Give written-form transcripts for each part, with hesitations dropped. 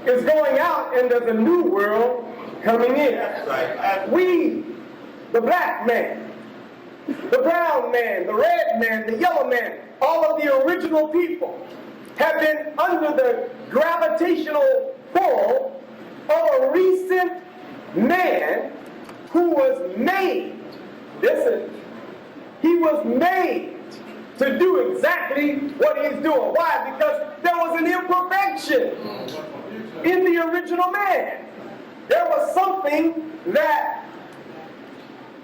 is going out and there's a new world coming in. We, the black man, the brown man, the red man, the yellow man, all of the original people have been under the gravitational pull of a recent man who was made, listen, he was made to do exactly what he's doing. Why? Because there was an imperfection in the original man. There was something that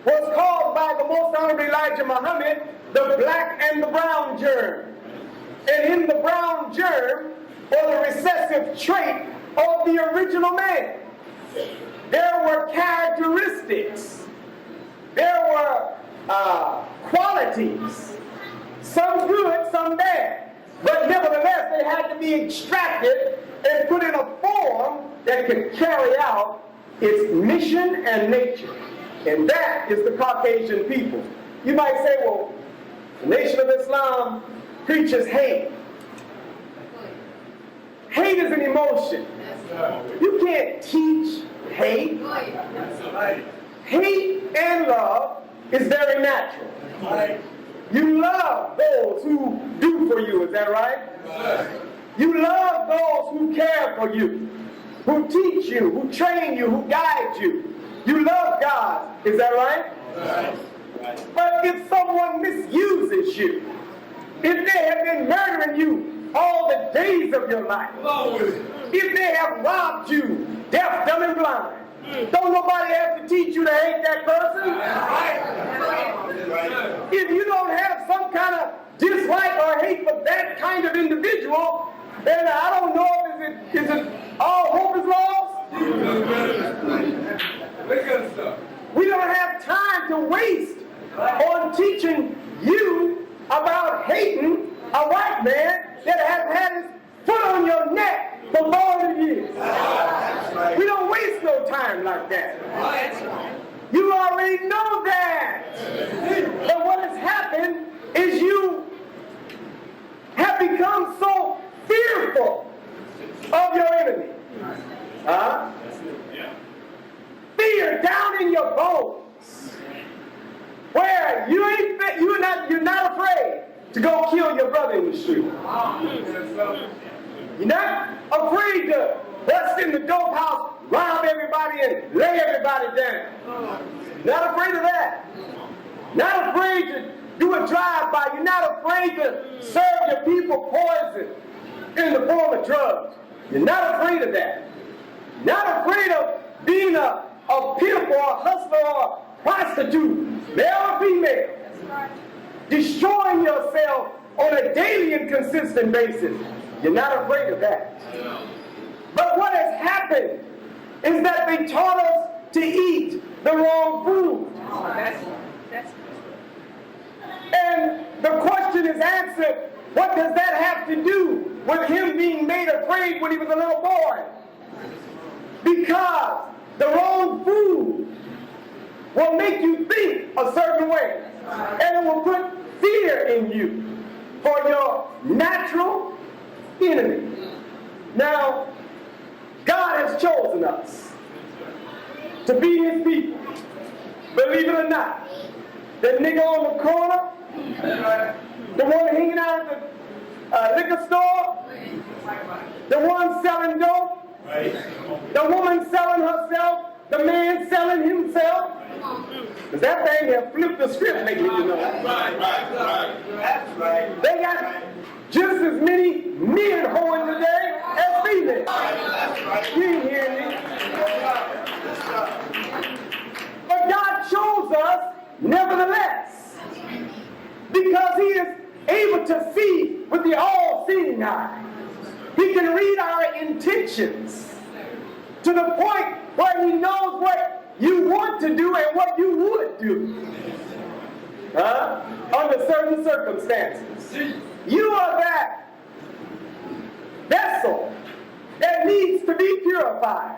was called by the most honorable Elijah Muhammad the black and the brown germ. And in the brown germ, or the recessive trait of the original man, there were characteristics, there were qualities, some good, some bad, but nevertheless they had to be extracted and put in a form that could carry out its mission and nature. And that is the Caucasian people. You might say, well, the Nation of Islam preaches hate. Hate is an emotion. You can't teach hate. Hate and love is very natural. You love those who do for you, is that right? You love those who care for you, who teach you, who train you, who guide you. You love God, is that right? But if someone misuses you, if they have been murdering you all the days of your life, if they have robbed you, deaf, dumb, and blind, don't nobody have to teach you to hate that person. If you don't have some kind of dislike or hate for that kind of individual, then I don't know if is it all hope is lost? We don't have time to waste on teaching you about hating a white man that has had his foot on your neck for 40 years. We don't waste no time like that. You already know that. But what has happened is you have become so fearful of your enemy. Fear down in your bones, where you're not afraid to go kill your brother in the street. You're not afraid to bust in the dope house, rob everybody, and lay everybody down. Not afraid of that. Not afraid to do a drive-by. You're not afraid to serve your people poison in the form of drugs. You're not afraid of that. Not afraid of being a pimp or a hustler or a prostitute, male or female. Destroying yourself on a daily and consistent basis. You're not afraid of that. But what has happened is that they taught us to eat the wrong food. And the question is answered, what does that have to do with him being made afraid when he was a little boy? Because the wrong food will make you think a certain way. And it will put fear in you for your natural enemy. Now, God has chosen us to be his people. Believe it or not, the nigga on the corner, the one hanging out at the liquor store, the one selling dope, the woman selling herself, the man selling himself. Because that thing have flipped the script lately, you know. That's right. They got just as many men hoeing today as females. You ain't hearing me. But God chose us nevertheless, because he is able to see with the all-seeing eye. He can read our intentions to the point where he knows what you want to do and what you would do under certain circumstances. You are that vessel that needs to be purified.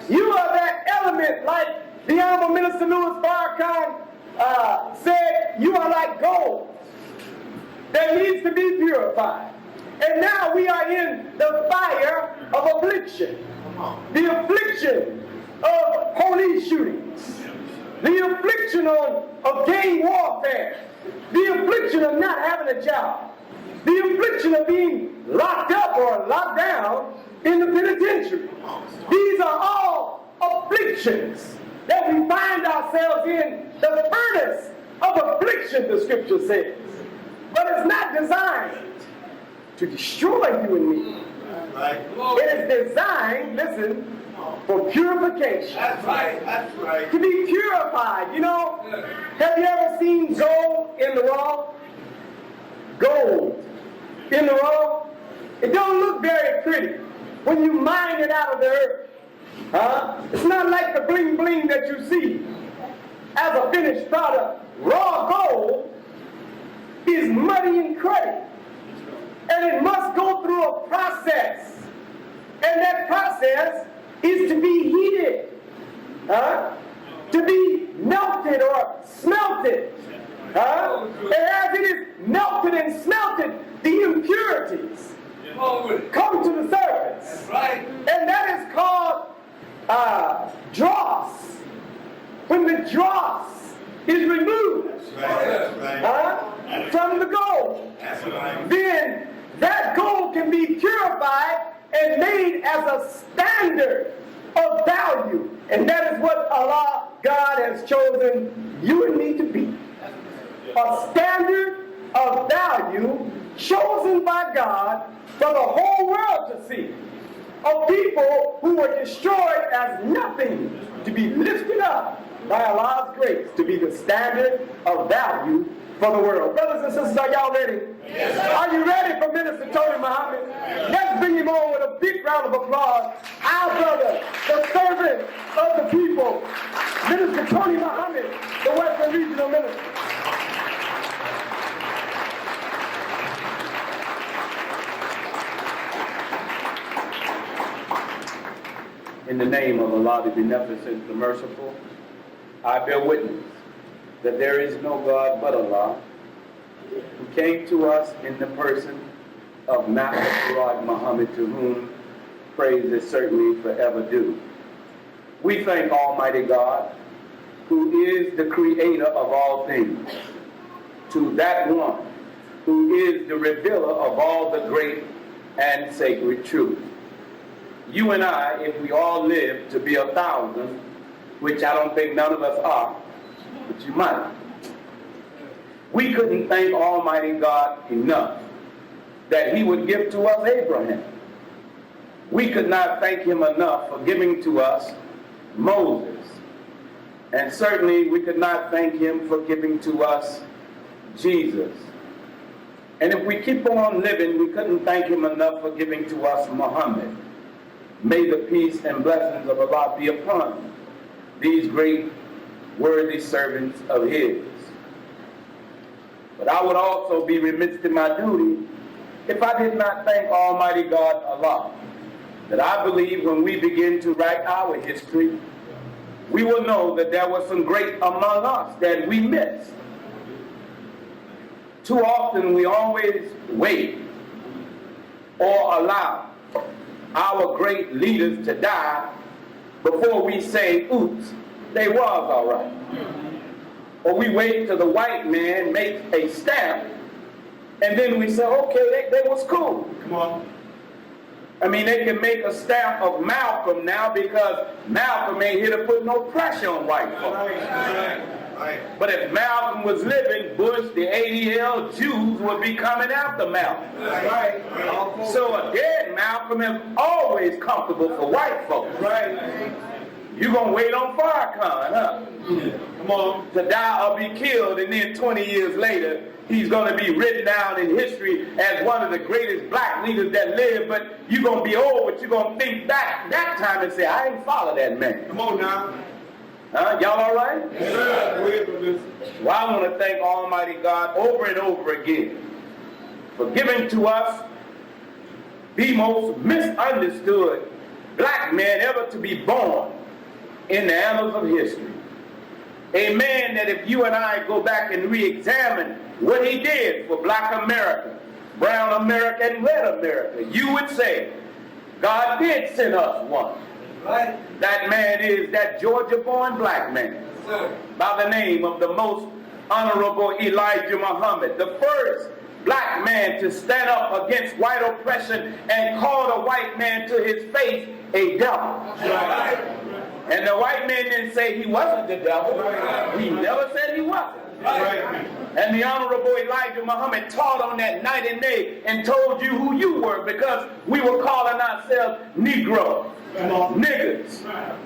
You are that element, like the Honorable Minister Louis Farrakhan said, you are like gold that needs to be purified. And now we are in the fire of affliction. The affliction of police shootings. The affliction of gang warfare. The affliction of not having a job. The affliction of being locked up or locked down in the penitentiary. These are all afflictions that we find ourselves in the furnace of affliction, the scripture says. But it's not designed to destroy you and me. It is designed, listen, for purification. That's right, that's right. To be purified. You know, have you ever seen gold in the raw? Gold in the raw? It don't look very pretty when you mine it out of the earth. It's not like the bling bling that you see as a finished product. Raw gold is muddy and cruddy. And it must go through a process. And that process is to be heated, to be melted or smelted. And as it is melted and smelted, the impurities come to the surface. And that is called dross. When the dross is removed from the gold, then that gold can be purified and made as a standard of value. And that is what Allah, God, has chosen you and me to be. A standard of value chosen by God for the whole world to see. Of people who were destroyed as nothing, to be lifted up by Allah's grace, to be the standard of value for the world. Brothers and sisters, are y'all ready? Yes, sir. Are you ready for Minister Tony Muhammad? Yes. Let's bring him on with a big round of applause. Our brother, the servant of the people, Minister Tony Muhammad, the Western Regional Minister. In the name of Allah, the Beneficent, the Merciful, I bear witness that there is no God but Allah, who came to us in the person of Master Muhammad, to whom praise is certainly forever due. We thank Almighty God, who is the creator of all things, to that one who is the revealer of all the great and sacred truth. You and I, if we all live to be 1,000, which I don't think none of us are, but you might, we couldn't thank Almighty God enough that he would give to us Abraham. We could not thank him enough for giving to us Moses. And certainly we could not thank him for giving to us Jesus. And if we keep on living, we couldn't thank him enough for giving to us Muhammad. May the peace and blessings of Allah be upon these great worthy servants of his. But I would also be remiss in my duty if I did not thank Almighty God Allah, that I believe when we begin to write our history, we will know that there were some great among us that we missed. Too often we always wait or allow our great leaders to die before we say, oops, they was all right. Or we wait till the white man makes a stamp, and then we say, okay, they was cool. Come on. I mean, they can make a stamp of Malcolm now because Malcolm ain't here to put no pressure on white folks. Right. But if Malcolm was living, Bush, the ADL Jews would be coming after Malcolm. Right. So a dead Malcolm is always comfortable for white folks. Right. You gonna wait on Farrakhan, huh? Come on. To die or be killed, and then 20 years later, he's gonna be written down in history as one of the greatest black leaders that lived, but you're gonna be old, but you're gonna think back that time and say, I ain't follow that man. Come on now. Y'all all right? Yes, sir. Well, I want to thank Almighty God over and over again for giving to us the most misunderstood black man ever to be born in the annals of history. A man that if you and I go back and re-examine what he did for black America, brown America, and red America, you would say God did send us one. Right. That man is that Georgia-born black man by the name of the most honorable Elijah Muhammad, the first black man to stand up against white oppression and call the white man to his face a devil. Right. And the white man didn't say he wasn't the devil. He never said he wasn't. Right. And the Honorable Elijah Muhammad taught on that night and day and told you who you were, because we were calling ourselves Negroes, niggas,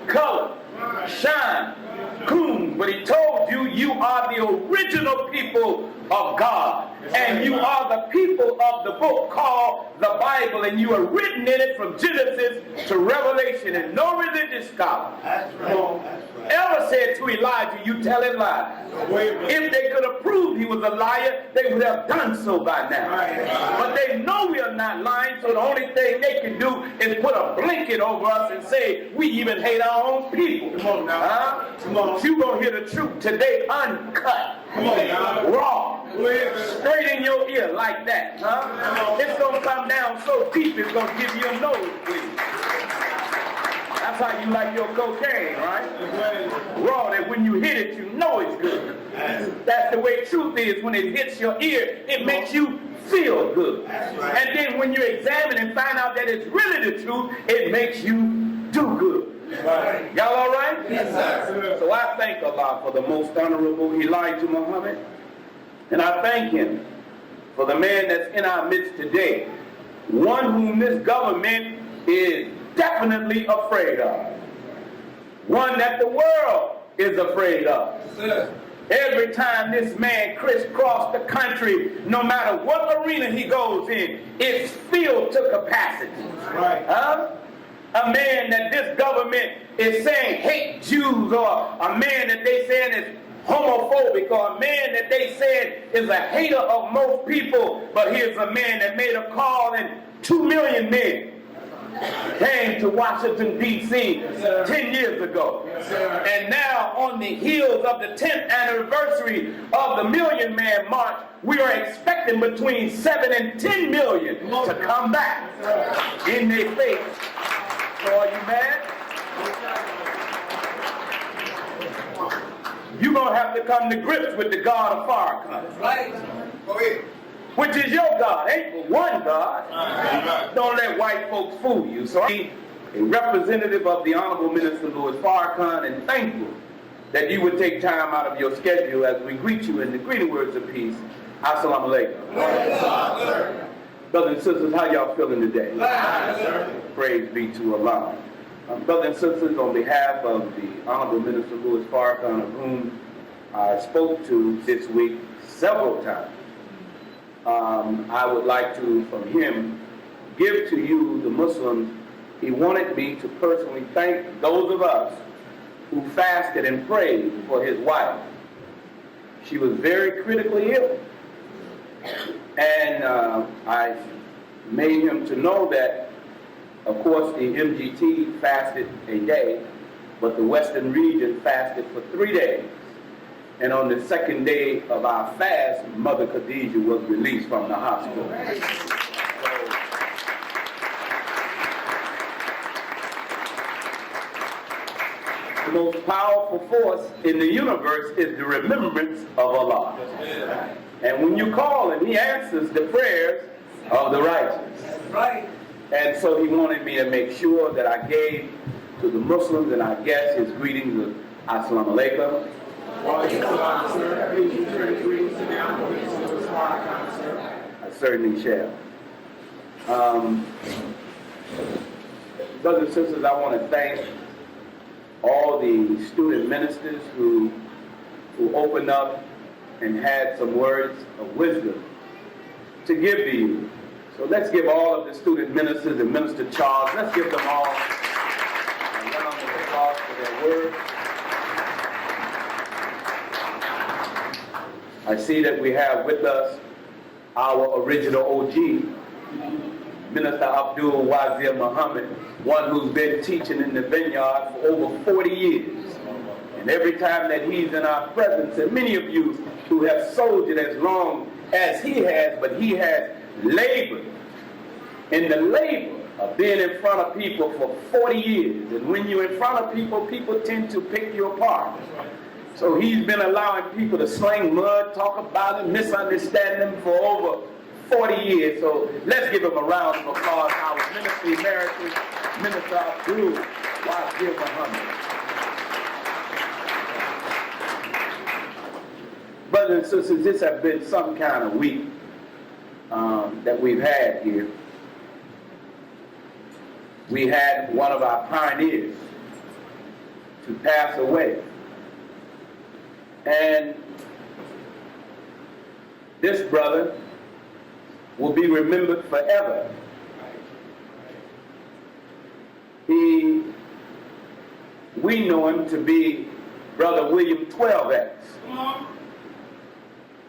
color, shine, coons. But he told you, you are the original people of God. And you are the people of the book called the Bible, and you are written in it from Genesis to Revelation, and no religious scholar ever said to Elijah, you telling lies. If they could have proved he was a liar, they would have done so by now. But they know we are not lying, so the only thing they can do is put a blanket over us and say we even hate our own people. Come on now. Huh? Come on. You gonna hear the truth today uncut, Come on now. raw, Go ahead. straight in your ear like that. Huh? It's gonna come down so deep it's gonna give you a nosebleed. That's how you like your cocaine, right? Raw, that when you hit it, you know it's good. That's the way truth is. When it hits your ear, it makes you feel good. And then when you examine and find out that it's really the truth, it makes you do good. Right. Y'all all right? Yes, sir. So I thank Allah for the most honorable Elijah Muhammad. And I thank him for the man that's in our midst today. One whom this government is definitely afraid of. One that the world is afraid of. Yes, Every time this man crisscrossed the country, no matter what arena he goes in, it's filled to capacity. right. Huh? A man that this government is saying hate Jews, or a man that they saying is homophobic, or a man that they said is a hater of most people, but here's a man that made a call and 2 million men came to Washington, D.C. 10 years ago. And now on the heels of the 10th anniversary of the Million Man March, we are expecting between 7 and 10 million to come back in their face. So are you mad? You're going to have to come to grips with the God of Farrakhan. Right. Go ahead. Which is your God. Ain't but one God. Don't let white folks fool you. So I'm a representative of the Honorable Minister Louis Farrakhan, and thankful that you would take time out of your schedule as we greet you in the greeting words of peace. Assalamu alaikum. Brothers and sisters, how y'all feeling today? Praise be to Allah. Brothers and sisters, on behalf of the Honorable Minister Louis Farrakhan, of whom I spoke to this week several times, I would like to, from him, give to you, the Muslims, he wanted me to personally thank those of us who fasted and prayed for his wife. She was very critically ill. And I made him to know that, of course, the MGT fasted a day, but the Western region fasted for 3 days. And on the second day of our fast, Mother Khadijah was released from the hospital. The most powerful force in the universe is the remembrance of Allah. And when you call him, he answers the prayers of the righteous. Right. And so he wanted me to make sure that I gave to the Muslims and our guests his greetings with Assalamu alaikum. I certainly shall. Brothers and sisters, I want to thank all the student ministers who opened up and had some words of wisdom to give to you. So let's give all of the student ministers and Minister Charles, let's give them all a round of applause for their words. I see that we have with us our original OG, Minister Abdul Wazir Muhammad, one who's been teaching in the vineyard for over 40 years. And every time that he's in our presence, and many of you who have soldiered as long as he has, but he has labored in the labor being in front of people for 40 years. And when you're in front of people, people tend to pick you apart. So he's been allowing people to sling mud, talk about him, misunderstand him for over 40 years. So let's give him a round of applause. Our Minister Emeritus, Minister Abdul Wazir Muhammad. Brothers and sisters, this has been some kind of week that we've had here. We had one of our pioneers to pass away. And this brother will be remembered forever. We know him to be Brother William 12X.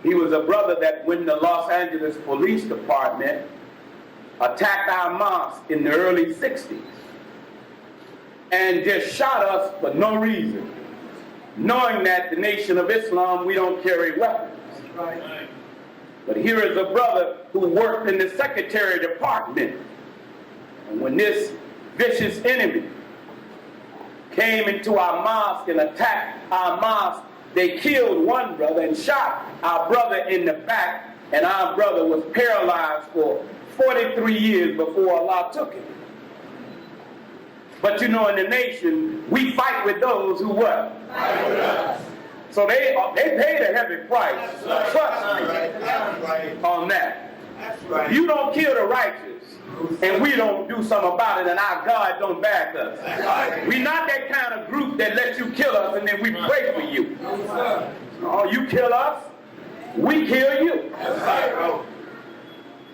He was a brother that when the Los Angeles Police Department attacked our mosque in the early 60s and just shot us for no reason, knowing that the Nation of Islam, we don't carry weapons. Right. But here is a brother who worked in the Secretary Department. And when this vicious enemy came into our mosque and attacked our mosque, they killed one brother and shot our brother in the back, and our brother was paralyzed for 43 years before Allah took him. But you know, in the nation, we fight with those who what? Fight with us. So they paid a heavy price. Trust me on that. You don't kill the righteous, and we don't do something about it, and our God don't back us. We're not that kind of group that lets you kill us and then we pray for you. Oh, you kill us, we kill you.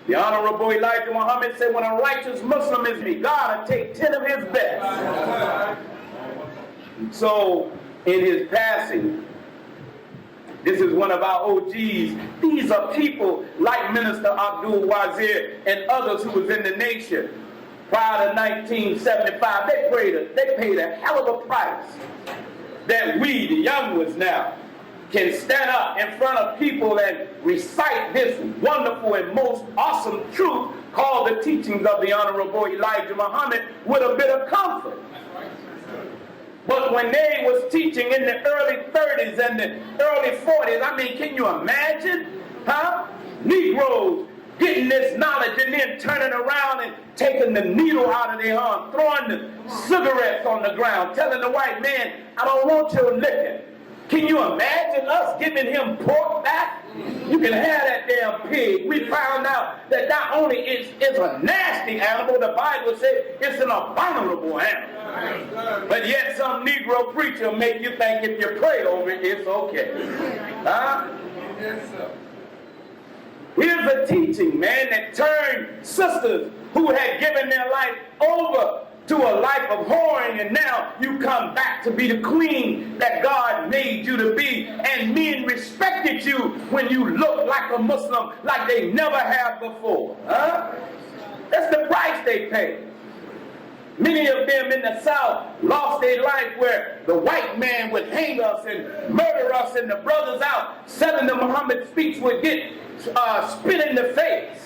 The Honorable Elijah Muhammad said, when a righteous Muslim is me, God will take 10 of his best. So, in his passing, this is one of our OGs. These are people like Minister Abdul Wazir and others who was in the nation prior to 1975. They paid a hell of a price that we, the young ones now, can stand up in front of people and recite this wonderful and most awesome truth called the teachings of the Honorable Elijah Muhammad with a bit of comfort. But when they was teaching in the early 30s and the early 40s, I mean, can you imagine, Negroes getting this knowledge and then turning around and taking the needle out of their arm, throwing the cigarettes on the ground, telling the white man, I don't want your liquor. Can you imagine us giving him pork back? You can have that damn pig. We found out that not only is a nasty animal, the Bible says it's an abominable animal. But yet some Negro preacher make you think if you pray over it, it's okay. Here's a teaching, man, that turned sisters who had given their life over to a life of whoring, and now you come back to be the queen that God made you to be, and men respected you when you look like a Muslim like they never have before. That's the price they paid. Many of them in the South lost their life where the white man would hang us and murder us, and the brothers out selling the Muhammad speech would get spit in the face.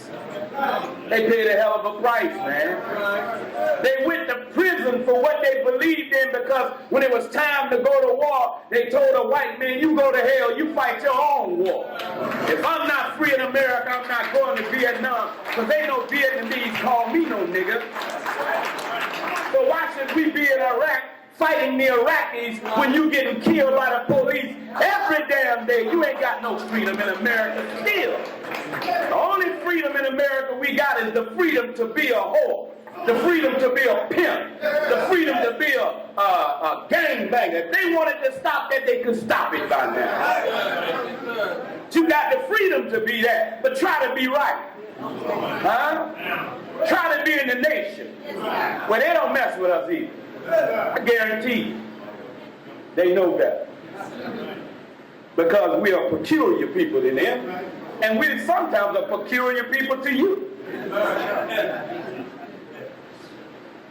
They paid a hell of a price, man. They went to prison for what they believed in, because when it was time to go to war, they told a white man, you go to hell, you fight your own war. If I'm not free in America, I'm not going to Vietnam, because ain't no Vietnamese call me no nigga. So why should we be in Iraq fighting the Iraqis when you getting killed by the police every damn day? You ain't got no freedom in America still. The only freedom in America we got is the freedom to be a whore, the freedom to be a pimp, the freedom to be a gangbanger. If they wanted to stop that, they could stop it by now. You got the freedom to be that, but try to be right. Try to be in the nation. Well, they don't mess with us either. I guarantee you, they know that. Because we are peculiar people to them, and we sometimes are peculiar people to you.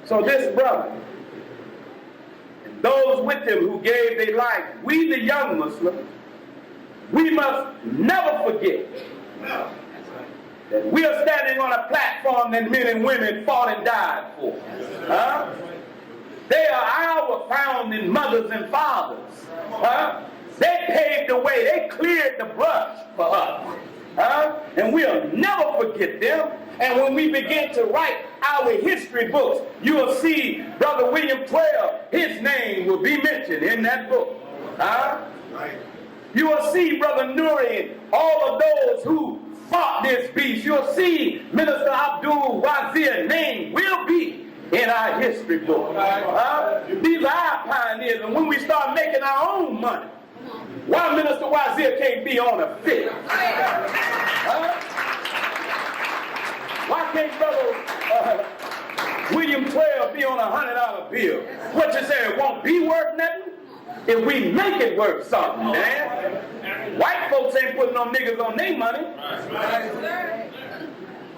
So this brother, and those with him who gave their life, we the young Muslims, we must never forget that we are standing on a platform that men and women fought and died for. Huh? They are our founding mothers and fathers. Huh? They paved the way. They cleared the brush for us. Huh? And we'll never forget them. And when we begin to write our history books, you will see Brother William 12, his name will be mentioned in that book. Huh? You will see Brother Nuri and all of those who fought this beast. You'll see Minister Abdul Wazir's name will be in our history book. These are our pioneers, and when we start making our own money, why Minister Wazir can't be on a fit? Why can't Brother William 12 be on a $100 bill? What you say, it won't be worth nothing? If we make it worth something, man. White folks ain't putting no niggas on their money.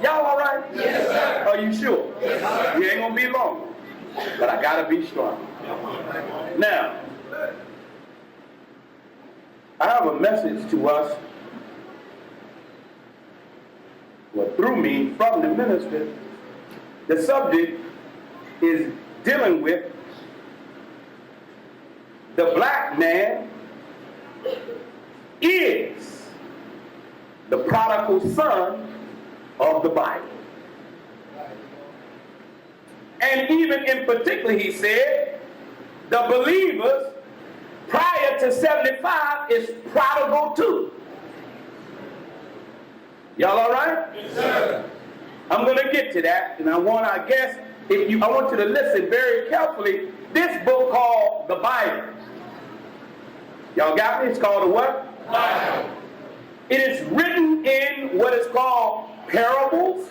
Y'all all right? Yes, sir. Are you sure? Yes, sir. You ain't gonna be long, but I gotta be strong. Now, I have a message to us, well, through me, from the minister. The subject is dealing with the black man is the prodigal son of the Bible. And even in particular, he said, the believers prior to 75 is prodigal too. Y'all all right? Yes, sir. I'm going to get to that, and I want you to listen very carefully. This book called the Bible. Y'all got me? It's called the what? Bible. It is written in what is called parables,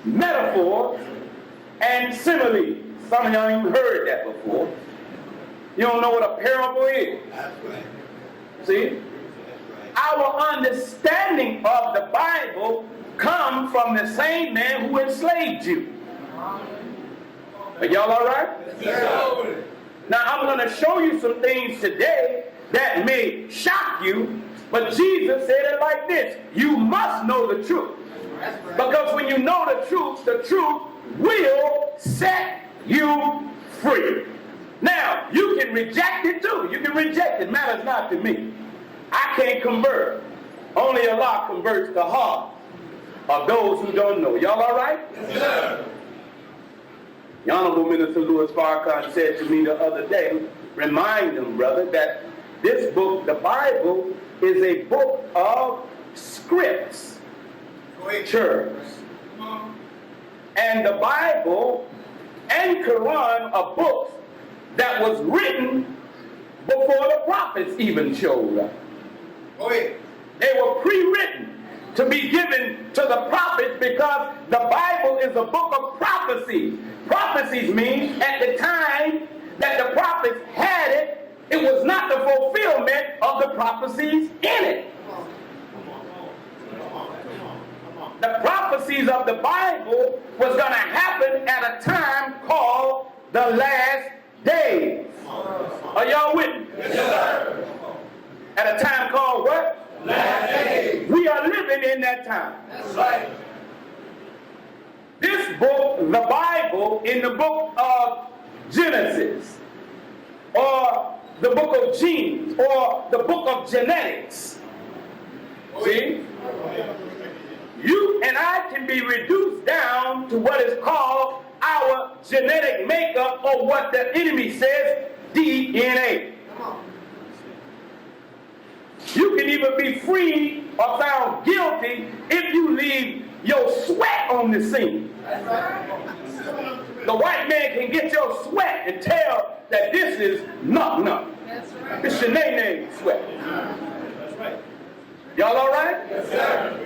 metaphors, and similes. Some of y'all even heard that before. You don't know what a parable is. That's right. See? Our understanding of the Bible comes from the same man who enslaved you. Are y'all all right? Yes. Now I'm going to show you some things today that may shock you, but Jesus said it like this: you must know the truth. Because when you know the truth will set you free. Now, you can reject it too. You can reject it. Matters not to me. I can't convert. Only Allah converts the heart of those who don't know. Y'all all right? Yes. The Honorable Minister Louis Farrakhan said to me the other day, remind them, brother, that this book, the Bible, is a book of scripts, scriptures. And the Bible and Quran are books that was written before the prophets even showed up. They were pre-written to be given to the prophets because the Bible is a book of prophecies. Prophecies mean at the time that the prophets had it, it was not the fulfillment of the prophecies in it. The prophecies of the Bible was going to happen at a time called the last days. Are y'all with me? Yes, sir. At a time called what? Last days. We are living in that time. That's right. This book, the Bible, in the book of Genesis, or the book of genes, or the book of genetics. See? You and I can be reduced down to what is called our genetic makeup, or what the enemy says, DNA. You can even be free or found guilty if you leave your sweat on the scene. The white man can get your sweat and tell that this is knock. It's your name sweat. Y'all all right? Yes, sir.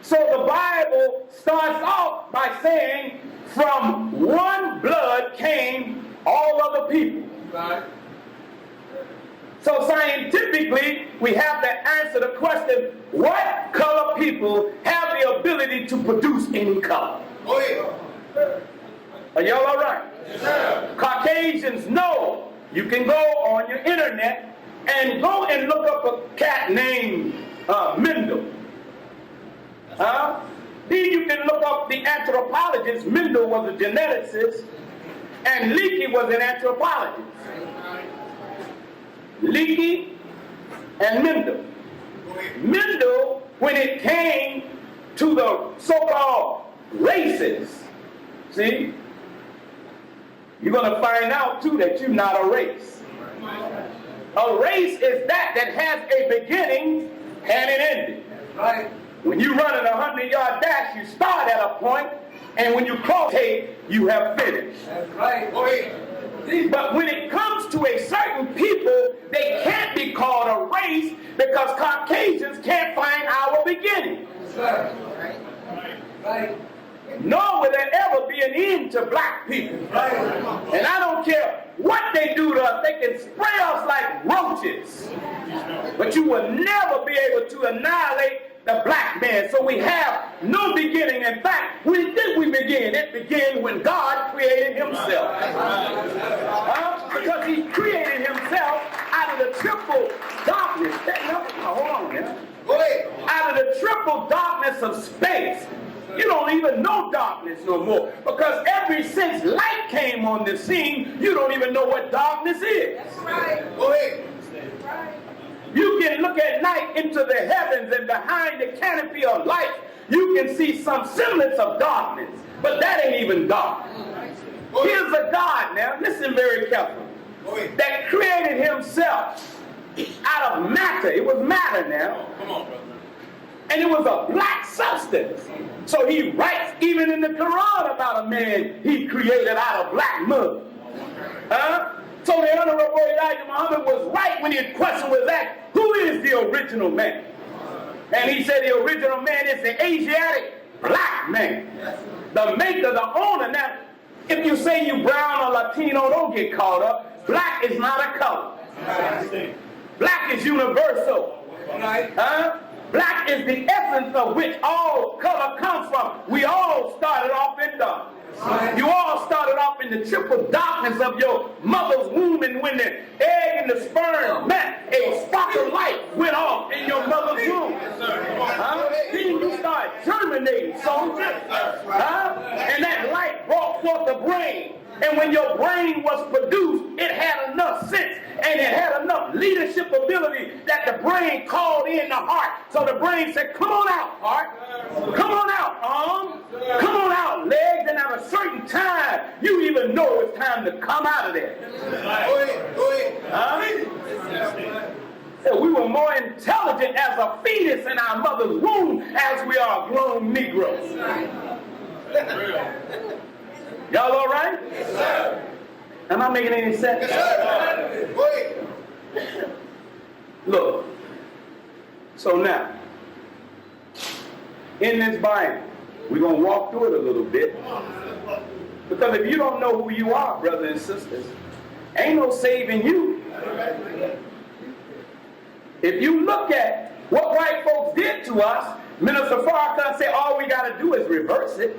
So the Bible starts off by saying, from one blood came all other people. Right. So scientifically, we have to answer the question, what color people have the ability to produce any color? Oh, yeah. Are y'all all right? Yes, sir. Caucasians know. You can go on your internet and go and look up a cat named Mendel. Then you can look up the anthropologist. Mendel was a geneticist, and Leakey was an anthropologist. Leakey and Mendel. Mendel, when it came to the so-called races, see, you're going to find out too that you're not a race. A race is that has a beginning and an ending. Right. When you run a 100-yard dash, you start at a point, and when you cross tape, you have finished. That's right. But when it comes to a certain people, they can't be called a race because Caucasians can't find our beginning. Right. Nor will there ever be an end to black people. Right. And I don't care what they do to us. They can spray us like roaches. But you will never be able to annihilate the black man. So we have no beginning. In fact, when did we begin? It began when God created himself. Because he created himself out of the triple darkness. Hold on, man. Out of the triple darkness of space. You don't even know darkness no more. Because ever since light came on the scene, you don't even know what darkness is. That's right. Go ahead. You can look at night into the heavens, and behind the canopy of light, you can see some semblance of darkness. But that ain't even dark. Here's a God now, listen very carefully, that created himself out of matter. It was matter now. Come on, brother. And it was a black substance. So he writes even in the Quran about a man he created out of black mud. So the Honorable Elijah Muhammad was right when his question was asked, who is the original man? And he said the original man is the Asiatic black man. The maker, the owner. Now, if you say you brown or Latino, don't get caught up. Black is not a color. Black is universal. Black is the essence of which all color comes from. We all started off in dark. You all started off in the triple darkness of your mother's womb, and when the egg and the sperm met, a spark of light went off in your mother's womb. Then you start germinating, soldier. And that light brought forth the brain. And when your brain was produced, it had enough sense and it had enough leadership ability that the brain called in the heart. So the brain said, come on out, heart. Come on out, arm. Come on out, legs. And at a certain time, you even know it's time to come out of there. Go ahead. We were more intelligent as a fetus in our mother's womb as we are grown Negroes. Y'all all right? Yes, sir. Am I making any sense? Yes, sir. Go ahead. Look. So now, in this Bible, we're going to walk through it a little bit. Because if you don't know who you are, brothers and sisters, ain't no saving you. If you look at what white folks did to us, Minister Farrakhan said all we got to do is reverse it.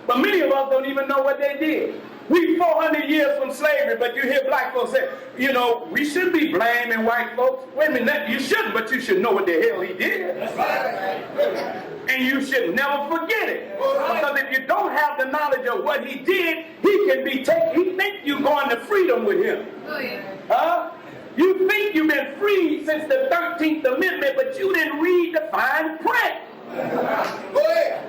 But many of us don't even know what they did. We 400 years from slavery, but you hear black folks say, you know, we shouldn't be blaming white folks. Wait a minute, you shouldn't, but you should know what the hell he did. And you should never forget it. Because if you don't have the knowledge of what he did, he can be taken. He think you're going to freedom with him. You think you've been free since the 13th Amendment, but you didn't read the fine print. Go ahead.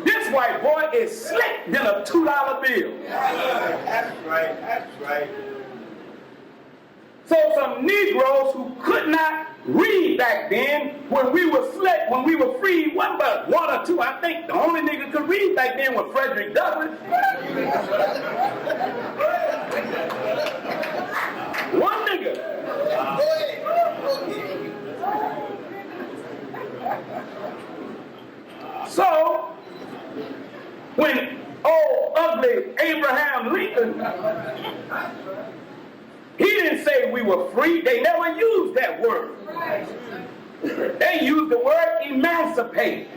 This white boy is slick than a $2 bill. That's right. That's right. So some Negroes who could not read back then, when we were slick, when we were free, wasn't but one or two. I think the only nigga could read back then was Frederick Douglass. One nigga. Go ahead. So, when old ugly Abraham Lincoln, he didn't say we were free. They never used that word. They used the word emancipate.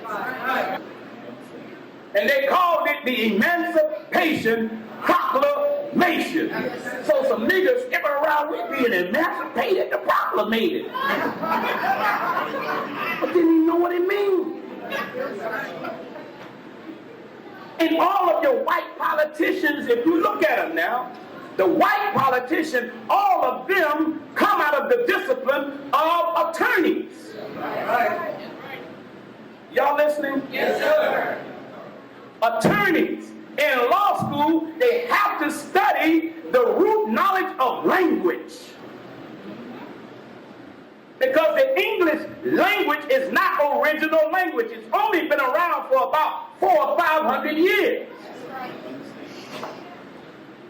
And they called it the Emancipation Proclamation. proclamation. So some niggas skipping around, we being emancipated to proclamate it. But didn't even know what it means. And all of your white politicians, if you look at them now, the white politicians, all of them come out of the discipline of attorneys. Y'all listening? Yes, sir. Attorneys in law school, they have to study the root knowledge of language. Because the English language is not original language. It's only been around for about 400 or 500 years.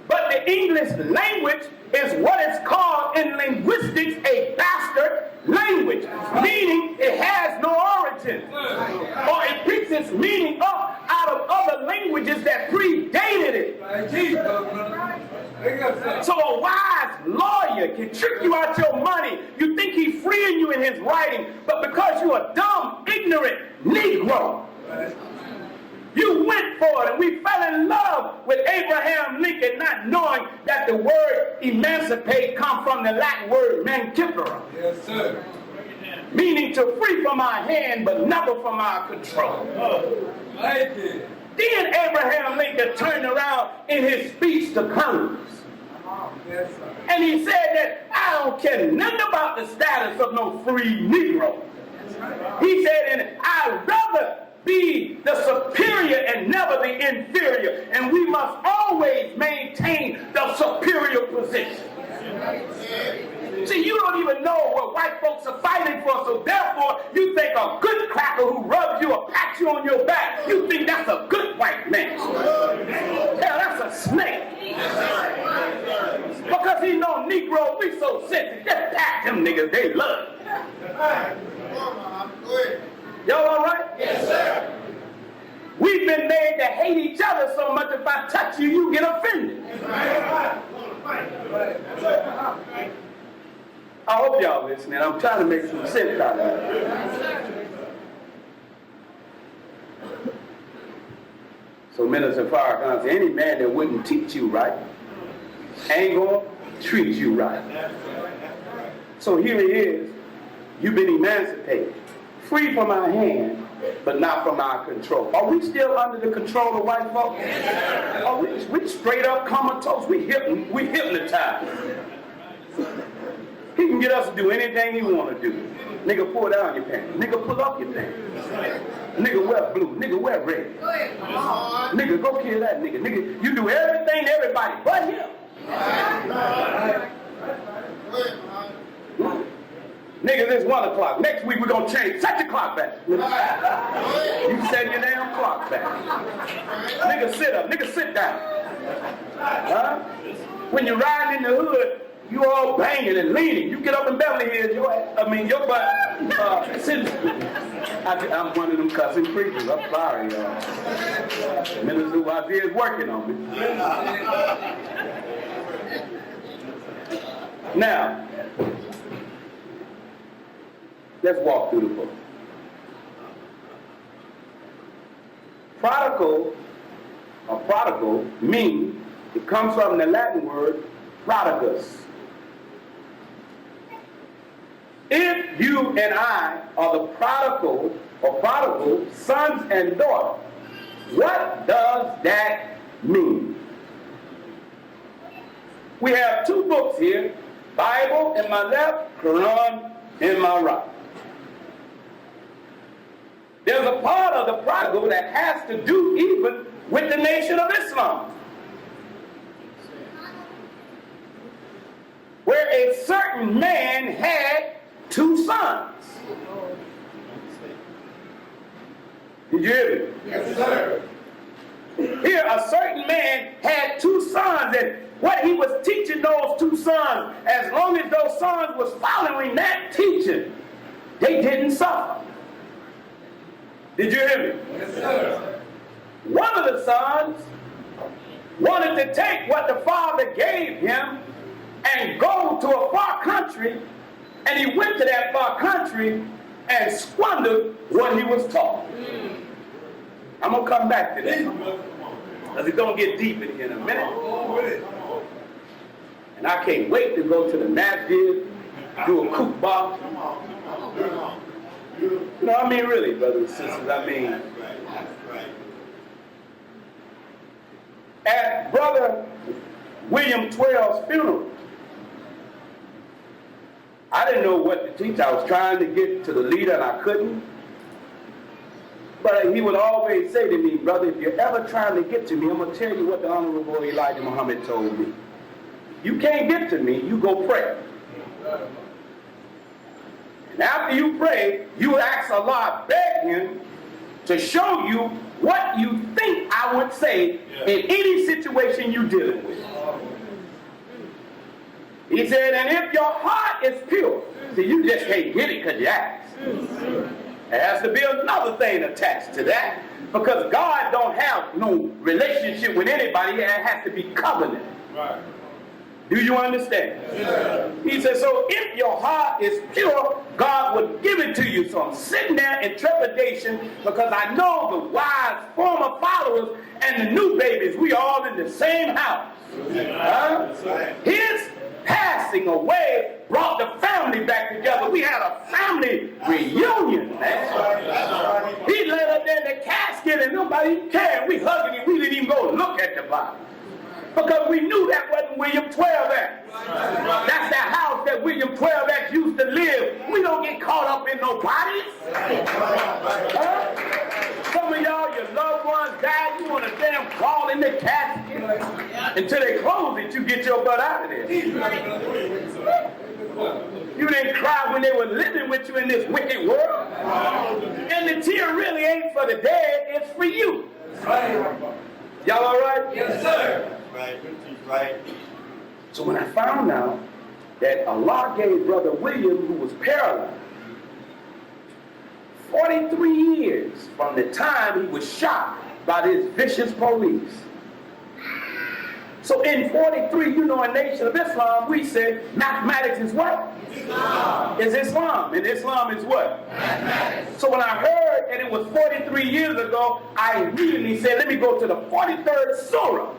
But the English language is what is called in linguistics a bastard language, meaning it has no origin, or it picks its meaning up out of other languages that predated it. So a wise lawyer can trick you out your money. You think he's freeing you in his writing, but because you're a dumb, ignorant Negro, you went for it, and we fell in love with Abraham Lincoln, not knowing that the word emancipate comes from the Latin word mancipere. Yes, sir. Meaning to free from our hand, but never from our control. Then Abraham Lincoln turned around in his speech to Congress. Yes, sir. And he said that I don't care nothing about the status of no free Negro. He said, and I'd rather be the superior and never the inferior. And we must always maintain the superior position. See, you don't even know what white folks are fighting for, so therefore you think a good cracker who rubs you or pats you on your back, you think that's a good white man. Hell, that's a snake. Because he know Negro, we so sensitive. Just pat them niggas, they love it. Y'all all right? Yes, sir. We've been made to hate each other so much if I touch you, you get offended. I hope y'all listening. I'm trying to make some sense out of it. So Minister Farrakhan said, any man that wouldn't teach you right ain't going to treat you right. So here it is. You've been emancipated. Free from our hand, but not from our control. Are we still under the control of white folks? Are we straight up comatose? We hypnotized. He can get us to do anything he want to do. Nigga, pull down your pants. Nigga, pull up your pants. Nigga, wear blue. Nigga, wear red. Nigga, go kill that nigga. Nigga, you do everything to everybody but him. Niggas, it's 1 o'clock. Next week we're going to change. Set your clock back. You set your damn clock back. Nigga, sit up. Nigga, sit down. Huh? When you're riding in the hood, you all banging and leaning. You get up in Beverly Hills, your butt sitting. I'm one of them cussing preachers. I'm sorry, y'all. Minister Wazir is working on me. Now, let's walk through the book. Prodigal means, it comes from the Latin word prodigus. If you and I are the prodigal sons and daughters, what does that mean? We have 2 books here, Bible in my left, Quran in my right. There's a part of the prodigal that has to do even with the nation of Islam, where a certain man had 2 sons. Did you hear me? Yes, sir. Here, a certain man had 2 sons, and what he was teaching those 2 sons, as long as those sons was following that teaching, they didn't suffer. Did you hear me? Yes, sir. One of the sons wanted to take what the father gave him and go to a far country, and he went to that far country and squandered what he was taught. I'm going to come back to that, because it's going to get deep in here in a minute. And I can't wait to go to the masjid, do a kookbah. You know, I mean, really, brothers and sisters, I mean, at Brother William Twell's funeral, I didn't know what to teach. I was trying to get to the leader and I couldn't. But he would always say to me, brother, if you're ever trying to get to me, I'm going to tell you what the Honorable Elijah Muhammad told me. You can't get to me, you go pray. And after you pray, you ask Allah, beg him to show you what you think I would say in any situation you're dealing with. He said, and if your heart is pure, see, you just can't get it because you ask. There has to be another thing attached to that, because God don't have no relationship with anybody. It has to be covenant. Right. Do you understand? Yeah. He said, so if your heart is pure, God would give it to you. So I'm sitting there in trepidation, because I know the wise former followers and the new babies, we all in the same house. His passing away brought the family back together. We had a family reunion, man. He laid up there in the casket and nobody cared. We hugged him. We didn't even go look at the body, because we knew that wasn't William 12X. That's the house that William 12X used to live. We don't get caught up in no bodies. Some of y'all, your loved ones died, you want to damn crawl in the casket until they close it, you get your butt out of there. You didn't cry when they were living with you in this wicked world. And the tear really ain't for the dead, it's for you. Y'all all right? Yes, sir. Right. So when I found out that Allah gave Brother William, who was paralyzed, 43 years from the time he was shot by this vicious police. So in 43, you know, in Nation of Islam, we said mathematics is what? Islam. Is Islam. And Islam is what? Mathematics. So when I heard that it was 43 years ago, I immediately said, let me go to the 43rd surah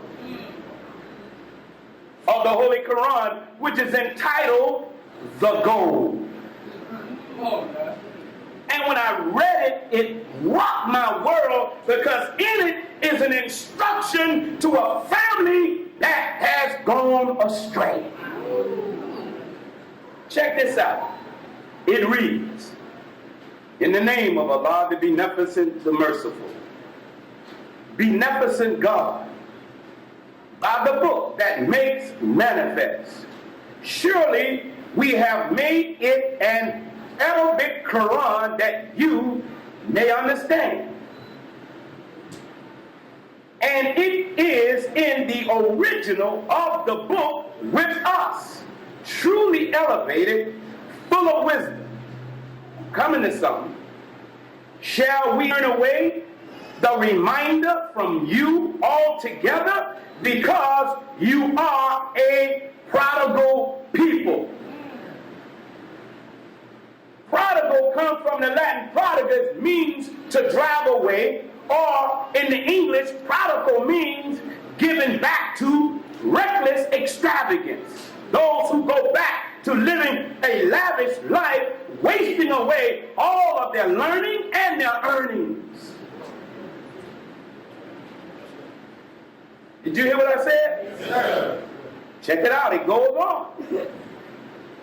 of the Holy Quran, which is entitled The Goal. And when I read it, it rocked my world, because in it is an instruction to a family that has gone astray. Check this out. It reads, in the name of Allah, the Beneficent, the Merciful. Beneficent God, by the book that makes manifest. Surely we have made it an Arabic Quran that you may understand. And it is in the original of the book with us, truly elevated, full of wisdom. Coming to something. Shall we turn away the reminder from you altogether, because you are a prodigal people? Prodigal comes from the Latin prodigus, means to drive away, or in the English, prodigal means given back to reckless extravagance. Those who go back to living a lavish life, wasting away all of their learning and their earnings. Did you hear what I said? Yes, Check it out, it goes on.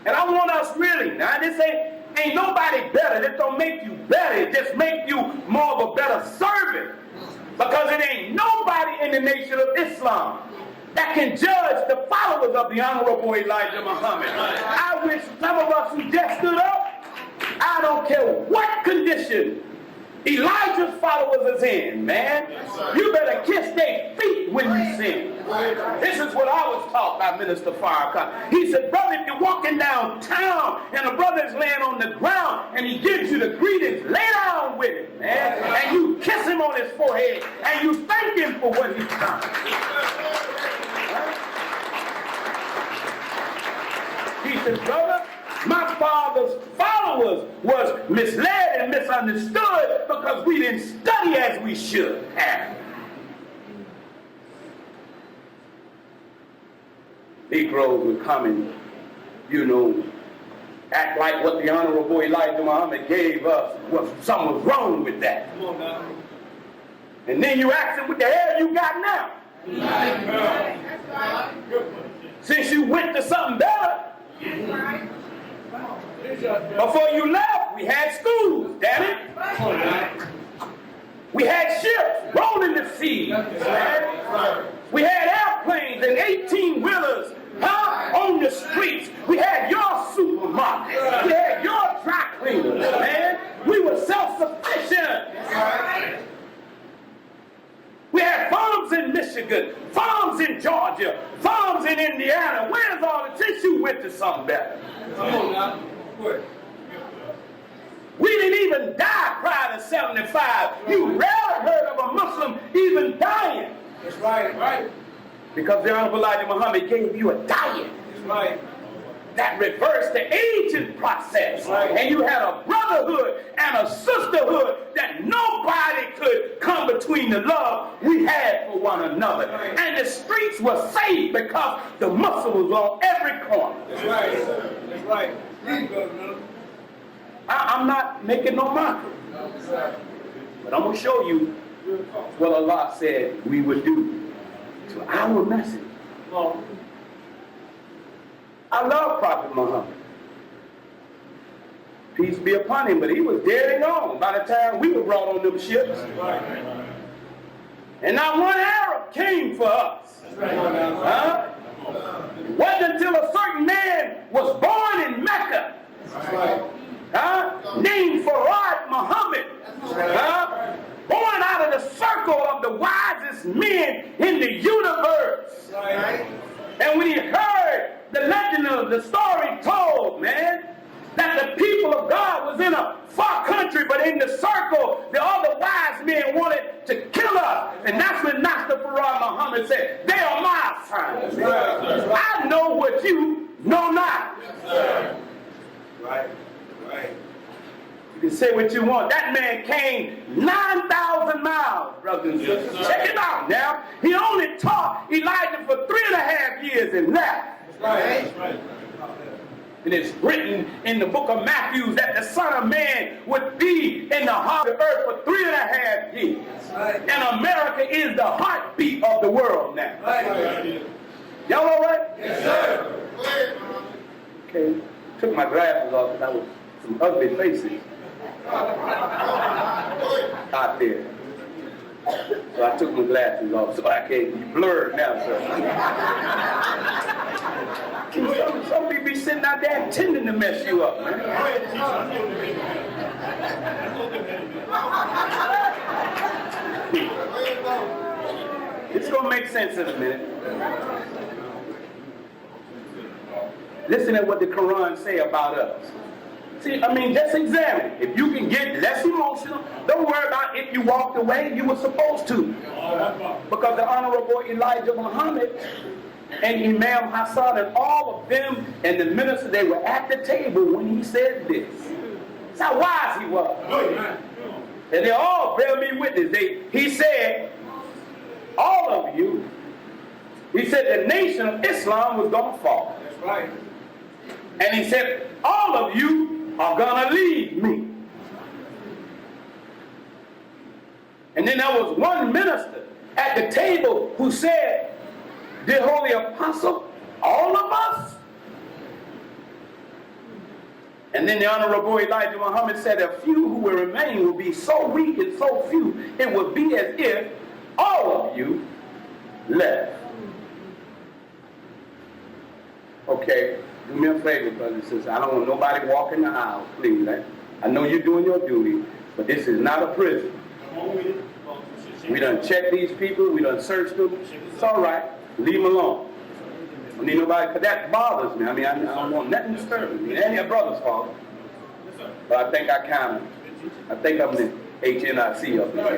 And I want us really, now this ain't nobody better. This don't make you better. It just make you more of a better servant. Because it ain't nobody in the Nation of Islam that can judge the followers of the Honorable Elijah Muhammad. I wish some of us who just stood up, I don't care what condition Elijah's followers is in, man. You better kiss their feet when you sin. This is what I was taught by Minister Farrakhan. He said, brother, if you're walking downtown and a brother is laying on the ground and he gives you the greetings, lay down with him, man. And you kiss him on his forehead and you thank him for what he's done. He said, brother, my father's followers was misled and misunderstood because we didn't study as we should have. Negroes would come and, act like what the Honorable Elijah Muhammad gave us something was wrong with that. Come on now. And then you ask him, what the hell you got now? Since you went to something better. Before you left, we had schools, damn it. We had ships rolling the sea. We had airplanes and 18-wheelers on the streets. We had your supermarket. We had your dry cleaners, man. We were self-sufficient. We had farms in Michigan, farms in Georgia, farms in Indiana. Where's all the since you went to something better? Come on now. Quick. We didn't even die prior to 75. You rarely heard of a Muslim even dying. That's right, right. Because the Honorable Elijah Muhammad gave you a diet That's right. that reversed the aging process. Right. And you had a brotherhood and a sisterhood that nobody could come between the love we had for one another. Right. And the streets were safe because the Muslim was on every corner. That's right. That's right. Please, brother Miller. I'm not making no mockery. That's right. But I'm going to show you what Allah said we would do to our message. Come on. I love Prophet Muhammad. Peace be upon him, but he was dead and gone by the time we were brought on them ships. Right. And not one Arab came for us. That's right. It wasn't until a certain man was born in Mecca, That's right. named Farad Muhammad, born out of the circle of the wisest men in the universe. Right. And when he heard the legend of the story told, man, that the people of God was in a far country, but in the circle, the other wise men wanted to kill us. And that's when Master Farad Muhammad said, they are my sons. I know what you know not. Right. Right. You can say what you want. That man came 9,000 miles, brothers and sisters. Yes, check it out now. He only taught Elijah for 3.5 years and left. Right. That's right. And it's written in the book of Matthew that the Son of Man would be in the heart of the earth for 3.5 years. Right. And America is the heartbeat of the world now. Right. Y'all all right? Yes, sir. Okay. Took my glasses off because I was some ugly faces out there. So I took my glasses off so I can't be blurred now, sir. Some people be sitting out there intending to mess you up, man. It's going to make sense in a minute. Listen to what the Quran say about us. See, just examine it. If you can get less emotional, don't worry about if you walked away, you were supposed to. Because the Honorable Elijah Muhammad and Imam Hassan and all of them and the minister, they were at the table when he said this. That's how wise he was. And they all bear me witness. He said, all of you, he said the nation of Islam was going to fall. That's right. And he said, all of you are going to leave me. And then there was one minister at the table who said, dear Holy Apostle, all of us? And then the Honorable Elijah Muhammad said, a few who will remain will be so weak and so few, it would be as if all of you left. Okay. Do me a favor, brothers and sisters. I don't want nobody walking the aisle, please. I know you're doing your duty, but this is not a prison. We done checked these people. We done searched them. It's all right. Leave them alone. I don't need nobody, because that bothers me. I don't want nothing disturbing me. It ain't your brother's fault. But I think I'm the HNIC up there.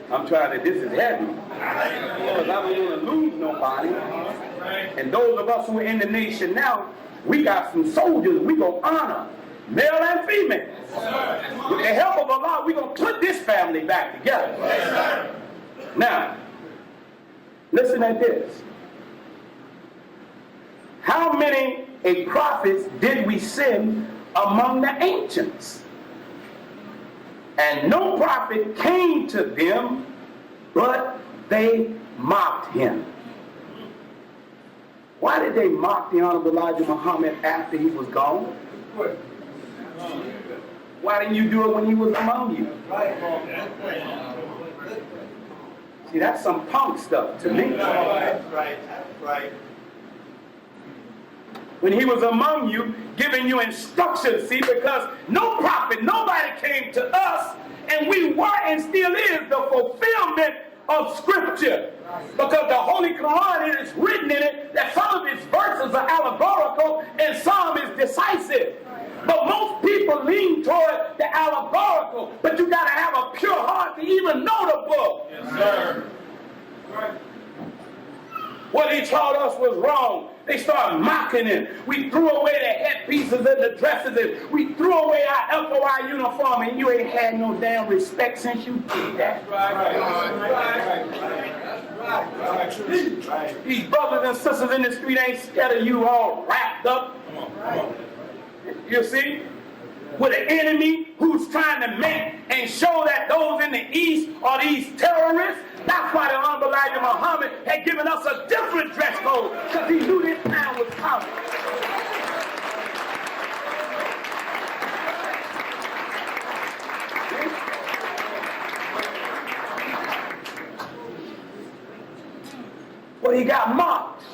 I'm trying to, this is heavy. Because I don't want to lose nobody. And those of us who are in the nation now, we got some soldiers we going to honor, male and female. With the help of Allah, we going to put this family back together. Now, listen at this. How many prophets did we send among the ancients? And no prophet came to them, but they mocked him. Why did they mock the Honorable Elijah Muhammad after he was gone? Why didn't you do it when he was among you? See, that's some punk stuff to me. That's right. That's right. When he was among you, giving you instructions, see, because no prophet, nobody came to us, and we were and still is the fulfillment of Scripture. Because the Holy Quran, it is written in it that some of its verses are allegorical and some is decisive. But most people lean toward the allegorical, but you got to have a pure heart to even know the book. Yes, sir. What he taught us was wrong. They started mocking him. We threw away the headpieces and the dresses, and we threw away our FOI uniform, and you ain't had no damn respect since you did that. These brothers and sisters in the street ain't scared of you all wrapped up. You see? With an enemy who's trying to make and show that those in the East are these terrorists. That's why the Honorable Elijah Muhammad had given us a different dress code, because he knew this time was coming. Well, he got mocked.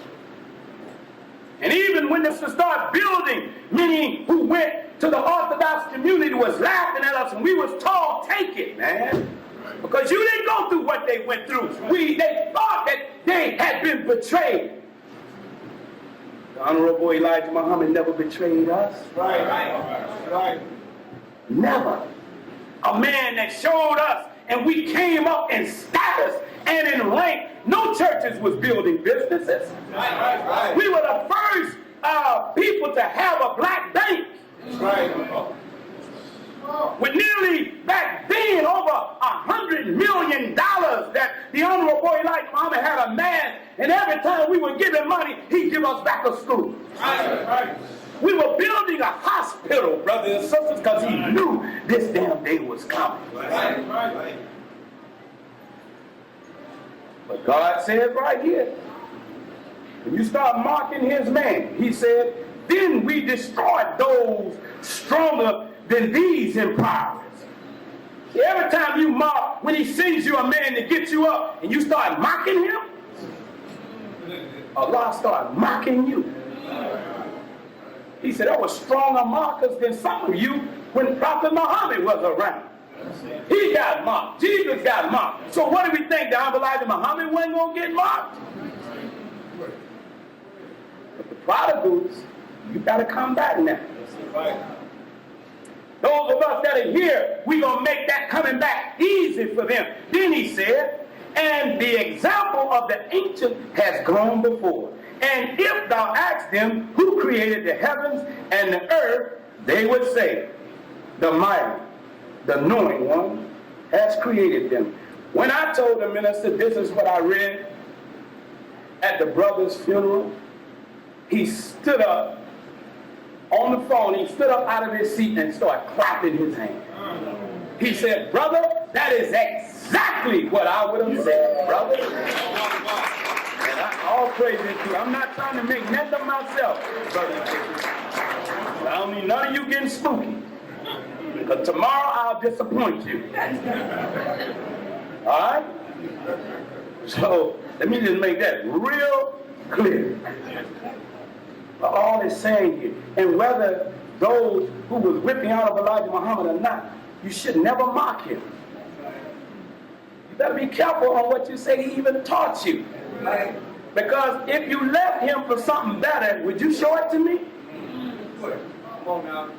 And even when this started building, many who went to the Orthodox community was laughing at us, and we was told, take it, man. Because you didn't go through what they went through. They thought that they had been betrayed. The Honorable Elijah Muhammad never betrayed us. Right. Never. A man that showed us, and we came up in status and in rank. No churches was building businesses. Right. We were the first people to have a black bank. Right. With nearly back then over $100 million that the Honorable Elijah Muhammad had amassed, and every time we were giving money, he'd give us back a school. Right. We were building a hospital, brothers and sisters, because he knew this damn day was coming. Right. But God says right here, when you start mocking his name, he said, then we destroyed those stronger than these empires. See, every time you mock, when he sends you a man to get you up, and you start mocking him, Allah started mocking you. He said there were stronger mockers than some of you when Prophet Muhammad was around. He got mocked. Jesus got mocked. So what do we think? The Honorable Elijah Muhammad wasn't going to get mocked? But the prodigals, you got to come back now. Those of us that are here, we're going to make that coming back easy for them. Then he said, and the example of the ancient has gone before. And if thou ask them who created the heavens and the earth, they would say, the mighty, the knowing one has created them. When I told the minister this is what I read at the brother's funeral, he stood up on the phone. He stood up out of his seat and started clapping his hands. He said, brother, that is exactly what I would have said, brother. And all praise to you. I'm not trying to make nothing of myself, brother. I don't need none of you getting spooky. Because tomorrow I'll disappoint you. All right? So let me just make that real clear. All is saying here, and whether those who was with the Honorable Elijah Muhammad or not, you should never mock him. You better be careful on what you say he even taught you. Because if you left him for something better, would you show it to me? Come on now.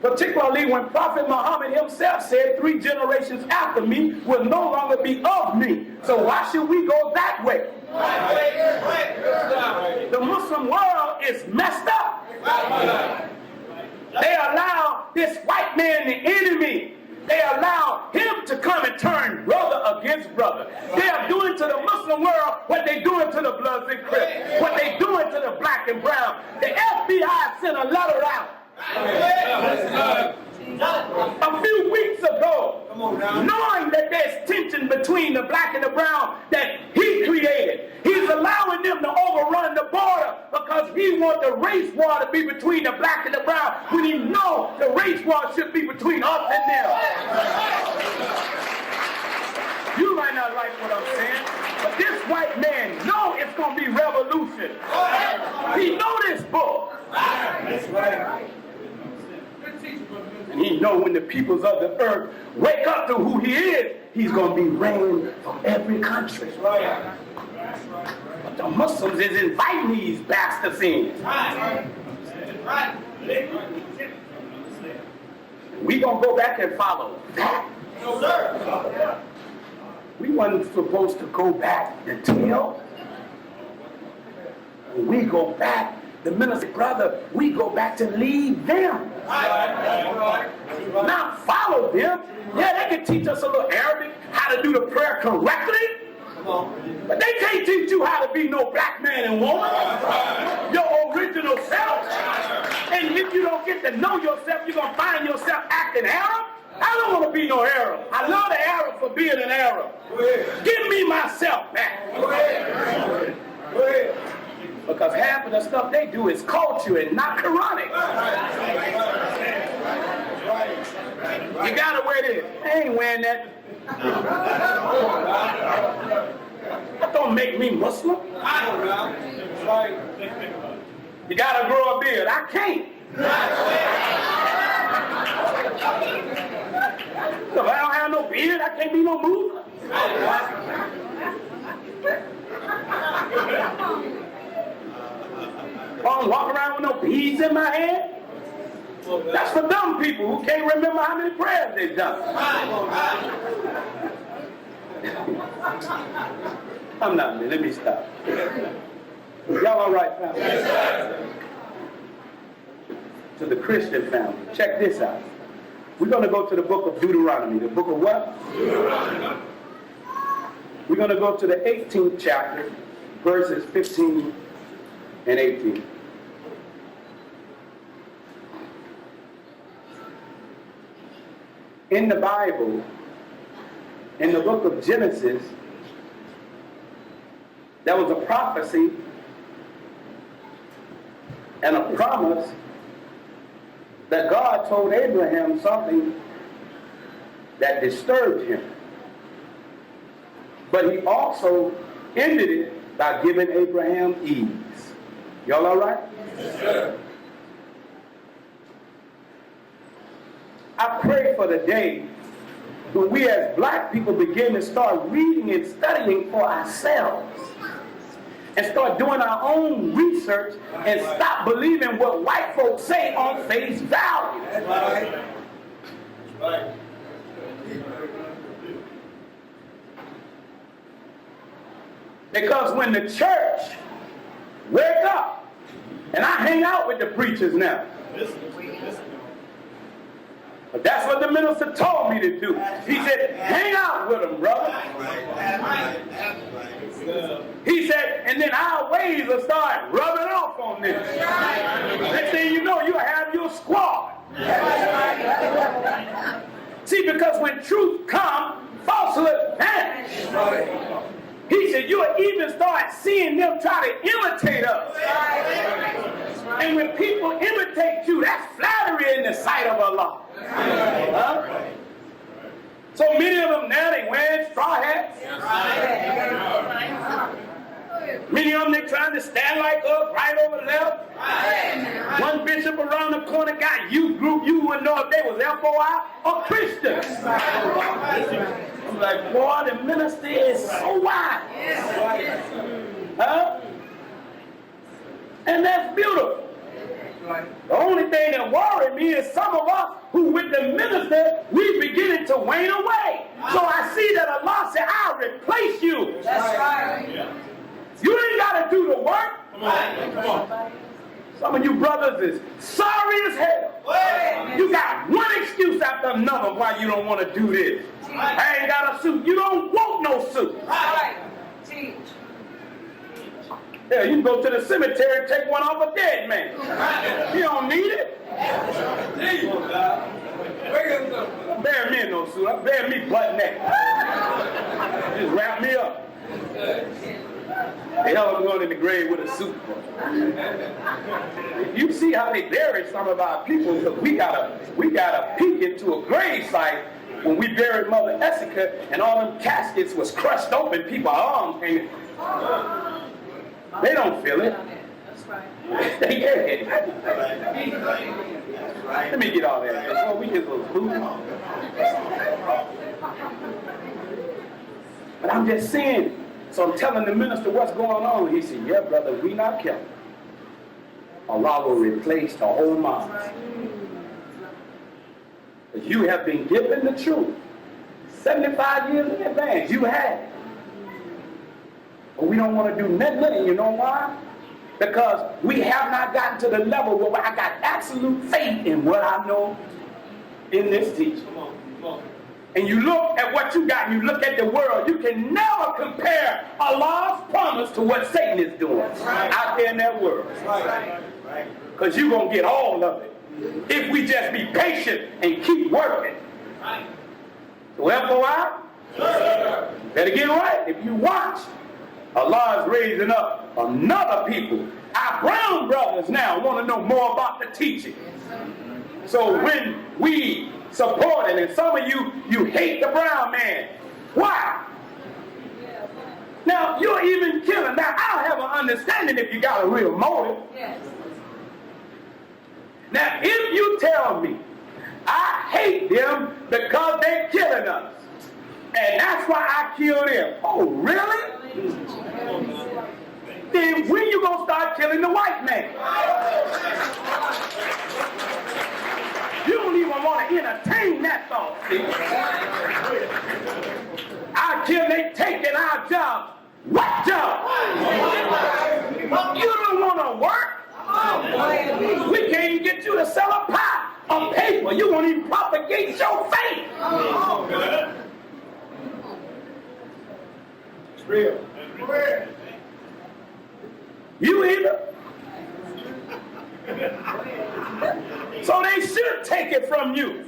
Particularly when Prophet Muhammad himself said 3 generations after me will no longer be of me. So why should we go that way? The Muslim world is messed up. They allow this white man, the enemy, they allow him to come and turn brother against brother. They are doing to the Muslim world what they doing to the Bloods and Crips, what they doing to the black and brown. The FBI sent a letter out a few weeks ago, knowing that there's tension between the black and the brown that he created. He's allowing them to overrun the border because he wants the race war to be between the black and the brown when he knows the race war should be between us and them. You might not like what I'm saying, but this white man knows it's going to be revolution. He knows this book. And he know when the peoples of the earth wake up to who he is, he's going to be reigning from every country. But the Muslims is inviting these bastards in. We going to go back and follow that. No, sir. We wasn't supposed to go back and tell. When we go back, the minister brother, we go back to lead them. Not follow them. Yeah, they can teach us a little Arabic, how to do the prayer correctly. But they can't teach you how to be no black man and woman. Your original self. And if you don't get to know yourself, you're going to find yourself acting Arab. I don't want to be no Arab. I love the Arab for being an Arab. Give me myself back. Because half of the stuff they do is culture and not Quranic. You gotta wear this. I ain't wearing that. That don't make me Muslim. You gotta grow a beard. I can't. So if I don't have no beard, I can't be no Muslim. I don't walk around with no beads in my head. That's for dumb people who can't remember how many prayers they've done. I'm not, let me stop. Y'all all right, family? Yes, sir. To the Christian family, check this out. We're going to go to the book of Deuteronomy. The book of what? Deuteronomy. We're going to go to the 18th chapter, verses 15 and 18. In the Bible, in the book of Genesis, there was a prophecy and a promise that God told Abraham something that disturbed him. But he also ended it by giving Abraham ease. Y'all all right? Yes, sir. I pray for the day when we as black people begin to start reading and studying for ourselves and start doing our own research and stop believing what white folks say on face value. That's right. That's right. Because when the church wake up, and I hang out with the preachers now. But that's what the minister told me to do. He said, hang out with them, brother. He said, and then our ways will start rubbing off on them. Next thing you know, you'll have your squad. See, because when truth comes, falsehood vanishes. He said, you'll even start seeing them try to imitate us. And when people imitate you, that's flattery in the sight of Allah. Huh? So many of them now, they wearing straw hats. Many of them, they trying to stand like us, right over left. One bishop around the corner got youth group. You wouldn't know if they was FOI or Christians. I'm like, boy, the minister is so wide. Huh? And that's beautiful. The only thing that worries me is some of us who with the minister, we beginning to wane away. So I see that Allah said, I'll replace you. That's right. You ain't got to do the work. Come on. Some of you brothers is sorry as hell. You got one excuse after another why you don't want to do this. I ain't got a suit. You don't want no suit. Right. Teach. Yeah, you can go to the cemetery and take one off a dead man. You don't need it. Bear me in no suit. Bear me butt naked. Just wrap me up. The hell I'm going in the grave with a suit. You see how they bury some of our people, because we gotta peek into a grave site when we buried Mother Essica and all them caskets was crushed open, people's arms hanging. They don't feel it. That's right. They get it. Let me get all that. Before we get those food. But I'm just saying. So I'm telling the minister what's going on. He said, yeah, brother, we not careful. Allah will replace the whole mind. But you have been given the truth. 75 years in advance, you had it. But we don't want to do nothing with it. You know why? Because we have not gotten to the level where I got absolute faith in what I know in this teaching. And you look at what you got and you look at the world, you can never compare Allah's promise to what Satan is doing out there in that world. Because you're going to get all of it if we just be patient and keep working. So FOI, better get right. If you watch, Allah is raising up another people. Our brown brothers now want to know more about the teaching. So when we support it, and some of you hate the brown man. Why? Now, you're even killing. Now, I'll have an understanding if you got a real motive. Yes. Now, if you tell me, I hate them because they're killing us, and that's why I kill them. Oh, really? Then when you gonna start killing the white man? You don't even want to entertain that thought, see? Our kill, they taking our jobs. What job? You don't want to work? We can't even get you to sell a pie of paper. You won't even propagate your faith. It's real. You either. So they should take it from you.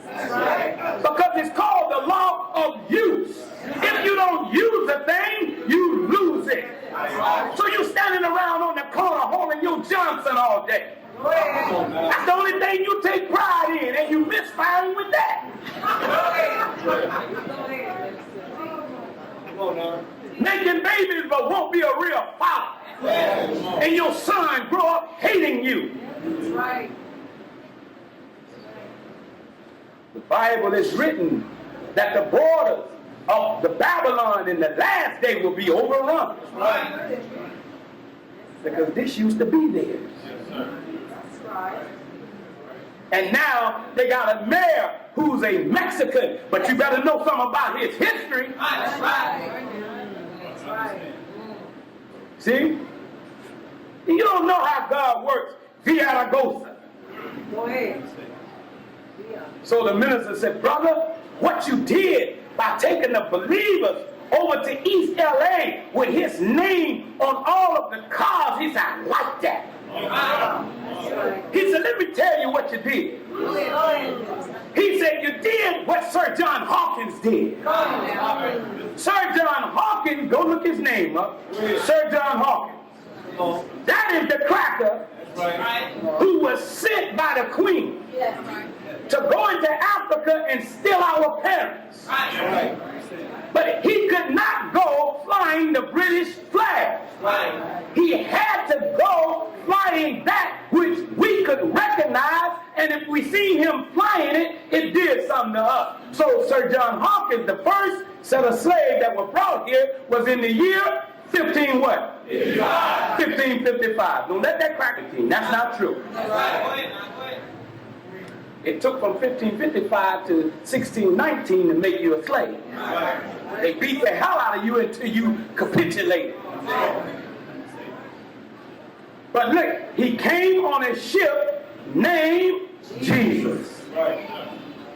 Because it's called the law of use. If you don't use a thing, you lose it. So you're standing around on the corner holding your Johnson all day. That's the only thing you take pride in, and you misfiring with that. Making babies but won't be a real father. And your son grow up hating you. The Bible is written that the borders of the Babylon in the last day will be overrun. Because this used to be theirs. And now they got a mayor who's a Mexican, but you better know something about his history. See? You don't know how God works. Villaraigosa. Go ahead. So the minister said, brother, what you did by taking the believers over to East LA with his name on all of the cars, he said, I like that. He said, let me tell you what you did. He said, you did what Sir John Hawkins did. Sir John Hawkins, go look his name up. Sir John Hawkins. That is the cracker who was sent by the Queen to go into Africa and steal our parents. But he could not go flying the British flag. He had to go flying that which we could recognize, and if we seen him flying it, it did something to us. So Sir John Hawkins, the first set of slaves that were brought here was in the year 1555. Don't let that crack it. That's not true. It took from 1555 to 1619 to make you a slave. They beat the hell out of you until you capitulated. But look, he came on a ship named Jesus.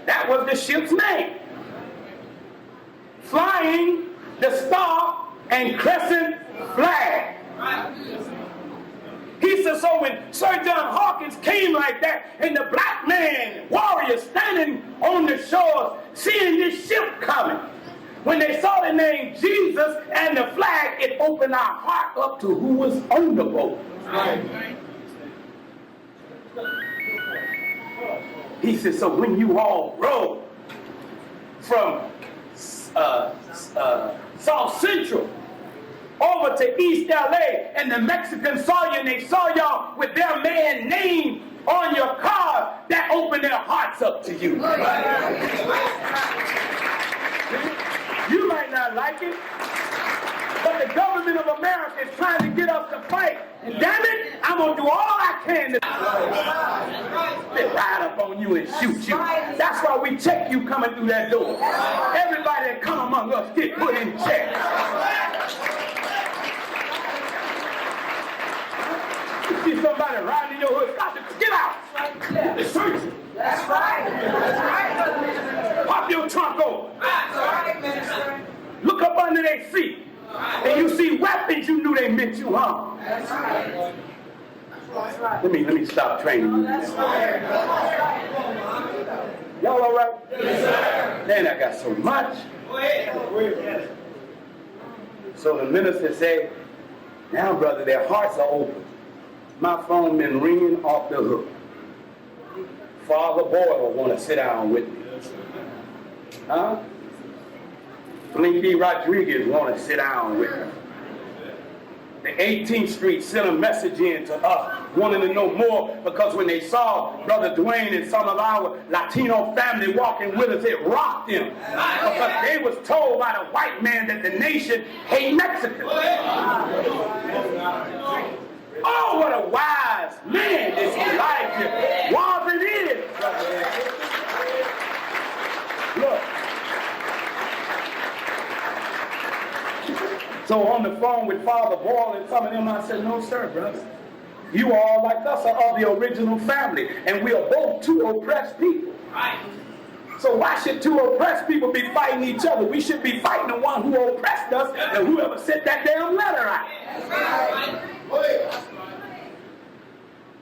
That was the ship's name. flying the star and crescent flag. He said, so when Sir John Hawkins came like that, and the black man, warrior, standing on the shores, seeing this ship coming, when they saw the name Jesus and the flag, it opened our heart up to who was on the boat. He said, so when you all rode from South Central over to East LA, and the Mexicans saw you and they saw y'all with their man name on your car, that opened their hearts up to you. You might not like it, but the government of America is trying to get us to fight. And damn it, I'm going to do all I can to ride up on you and shoot you. That's why we check you coming through that door. Everybody that come among us get put in check. You see somebody riding in your hood, stop it, get out. It's search you. That's right. That's right. Pop your trunk over. That's right, minister. Look up under their seat. And you see weapons, you knew they meant you harm. That's right. That's right. Let me stop training you. That's right. Y'all all right? Yes, sir. Man, I got so much. So the minister said, now, brother, their hearts are open. My phone been ringing off the hook. Father Boyle want to sit down with me. Huh? Blinky Rodriguez want to sit down with me. The 18th Street sent a message in to us, wanting to know more, because when they saw Brother Dwayne and some of our Latino family walking with us, it rocked them. Because they was told by the white man that the nation hate Mexicans. Oh, what a wise man this Elijah was and is. Look. So on the phone with Father Boyle and some of them, I said, no, sir, brother. You all, like us, are of the original family, and we are both two oppressed people. Right. So why should two oppressed people be fighting each other? We should be fighting the one who oppressed us and whoever sent that damn letter out.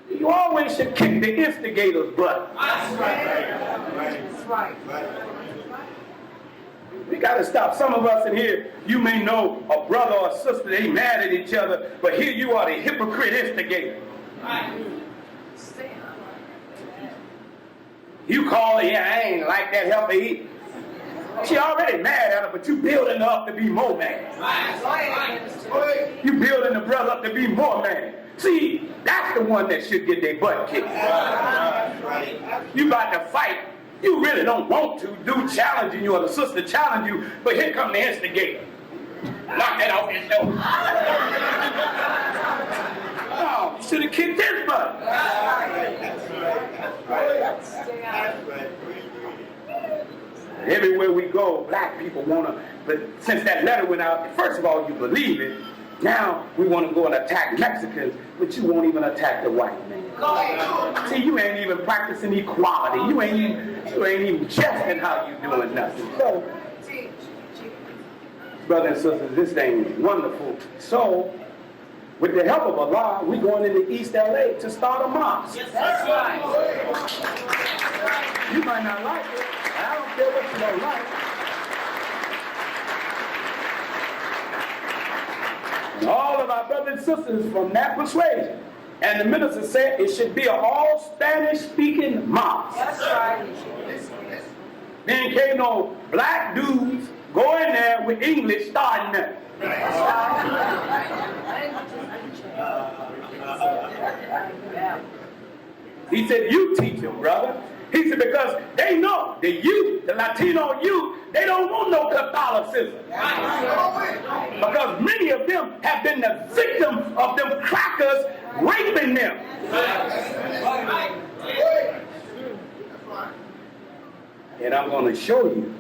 You always should kick the instigator's butt. That's right. We got to stop. Some of us in here, you may know a brother or a sister, they mad at each other, but here you are the hypocrite instigator. You call her, yeah, I ain't like that helper either. She already mad at her, but you building her up to be more mad. You building the brother up to be more mad. See, that's the one that should get their butt kicked. You about to fight. You really don't want to do challenging you or the sister challenge you, but here come the instigator. Knock that off his door. Oh, you should have kicked his butt. Everywhere we go, black people want to, but since that letter went out, first of all, you believe it. Now we want to go and attack Mexicans, but you won't even attack the white man. See, you ain't even practicing equality. You ain't even jesting how you doing nothing. So, brothers and sisters, this thing is wonderful. So, with the help of Allah, we're going into East LA to start a mosque. Yes, that's right. You might not like it. I don't care what you don't like. And all of our brothers and sisters from that persuasion. And the minister said it should be an all Spanish-speaking mosque. That's right. Then came no black dudes go in there with English starting there. He said, you teach them, brother. He said, because they know the youth, the Latino youth, they don't want no Catholicism. Because many of them have been the victim of them crackers raping them. And I'm going to show you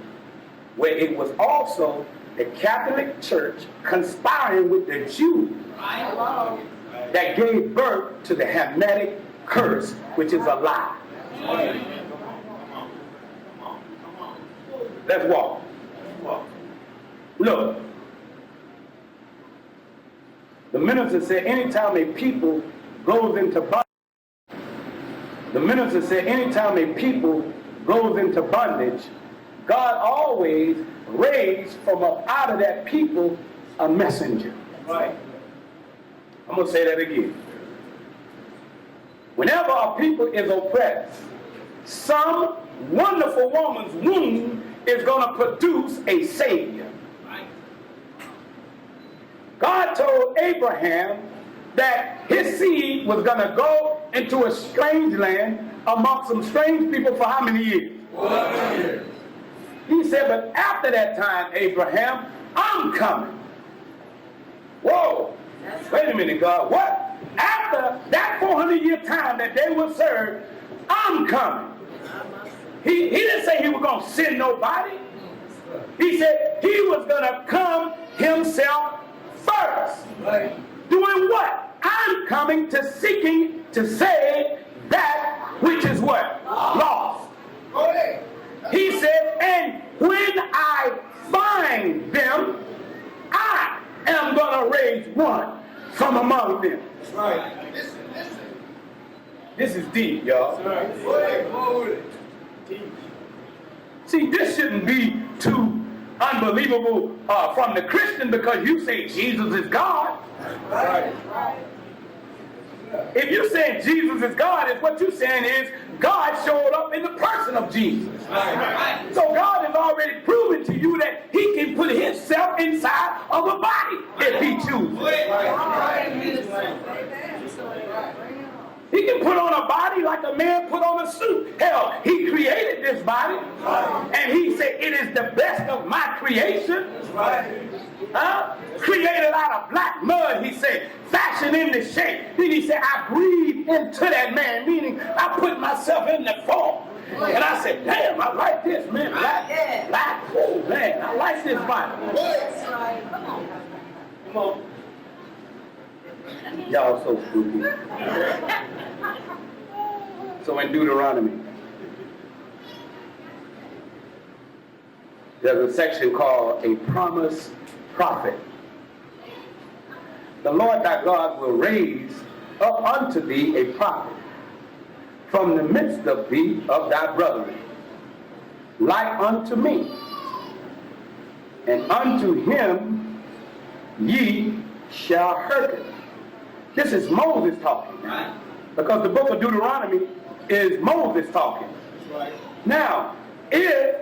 where it was also the Catholic Church conspiring with the Jews that gave birth to the Hamitic curse, which is a lie. Let's walk. Look, the minister said anytime a people goes into bondage, God always raised from up out of that people a messenger. Right. I'm going to say that again. Whenever a people is oppressed, some wonderful woman's womb is going to produce a savior. God told Abraham that his seed was going to go into a strange land amongst some strange people for how many years? 100 years. He said, but after that time, Abraham, I'm coming. Whoa. Wait a minute, God. What? After that 400-year time that they were served, I'm coming. He didn't say he was going to send nobody. He said he was going to come himself first. Right. Doing what? I'm coming to seeking to save that which is what? Lost. He said, and when I find them, I am going to raise one from among them. That's right. This is deep, y'all. That's right. See, this shouldn't be too unbelievable from the Christian because you say Jesus is God. Right. If you're saying Jesus is God, is what you're saying is God showed up in the person of Jesus. Right. So God has already proven to you that he can put himself inside of a body if he chooses. He can put on a body like a man put on a suit. Hell, he created this body. And he said, it is the best of my creation. Created out of black mud, he said, fashioned in the shape. Then he said, I breathed into that man, meaning I put myself in the form. And I said, damn, I like this, man. Black, oh man, I like this body. Come on. Y'all so spooky. So in Deuteronomy, there's a section called a promised prophet. The Lord thy God will raise up unto thee a prophet from the midst of thee of thy brethren, like unto me. And unto him ye shall hearken. This is Moses talking now, because the book of Deuteronomy is Moses talking. Right. Now, if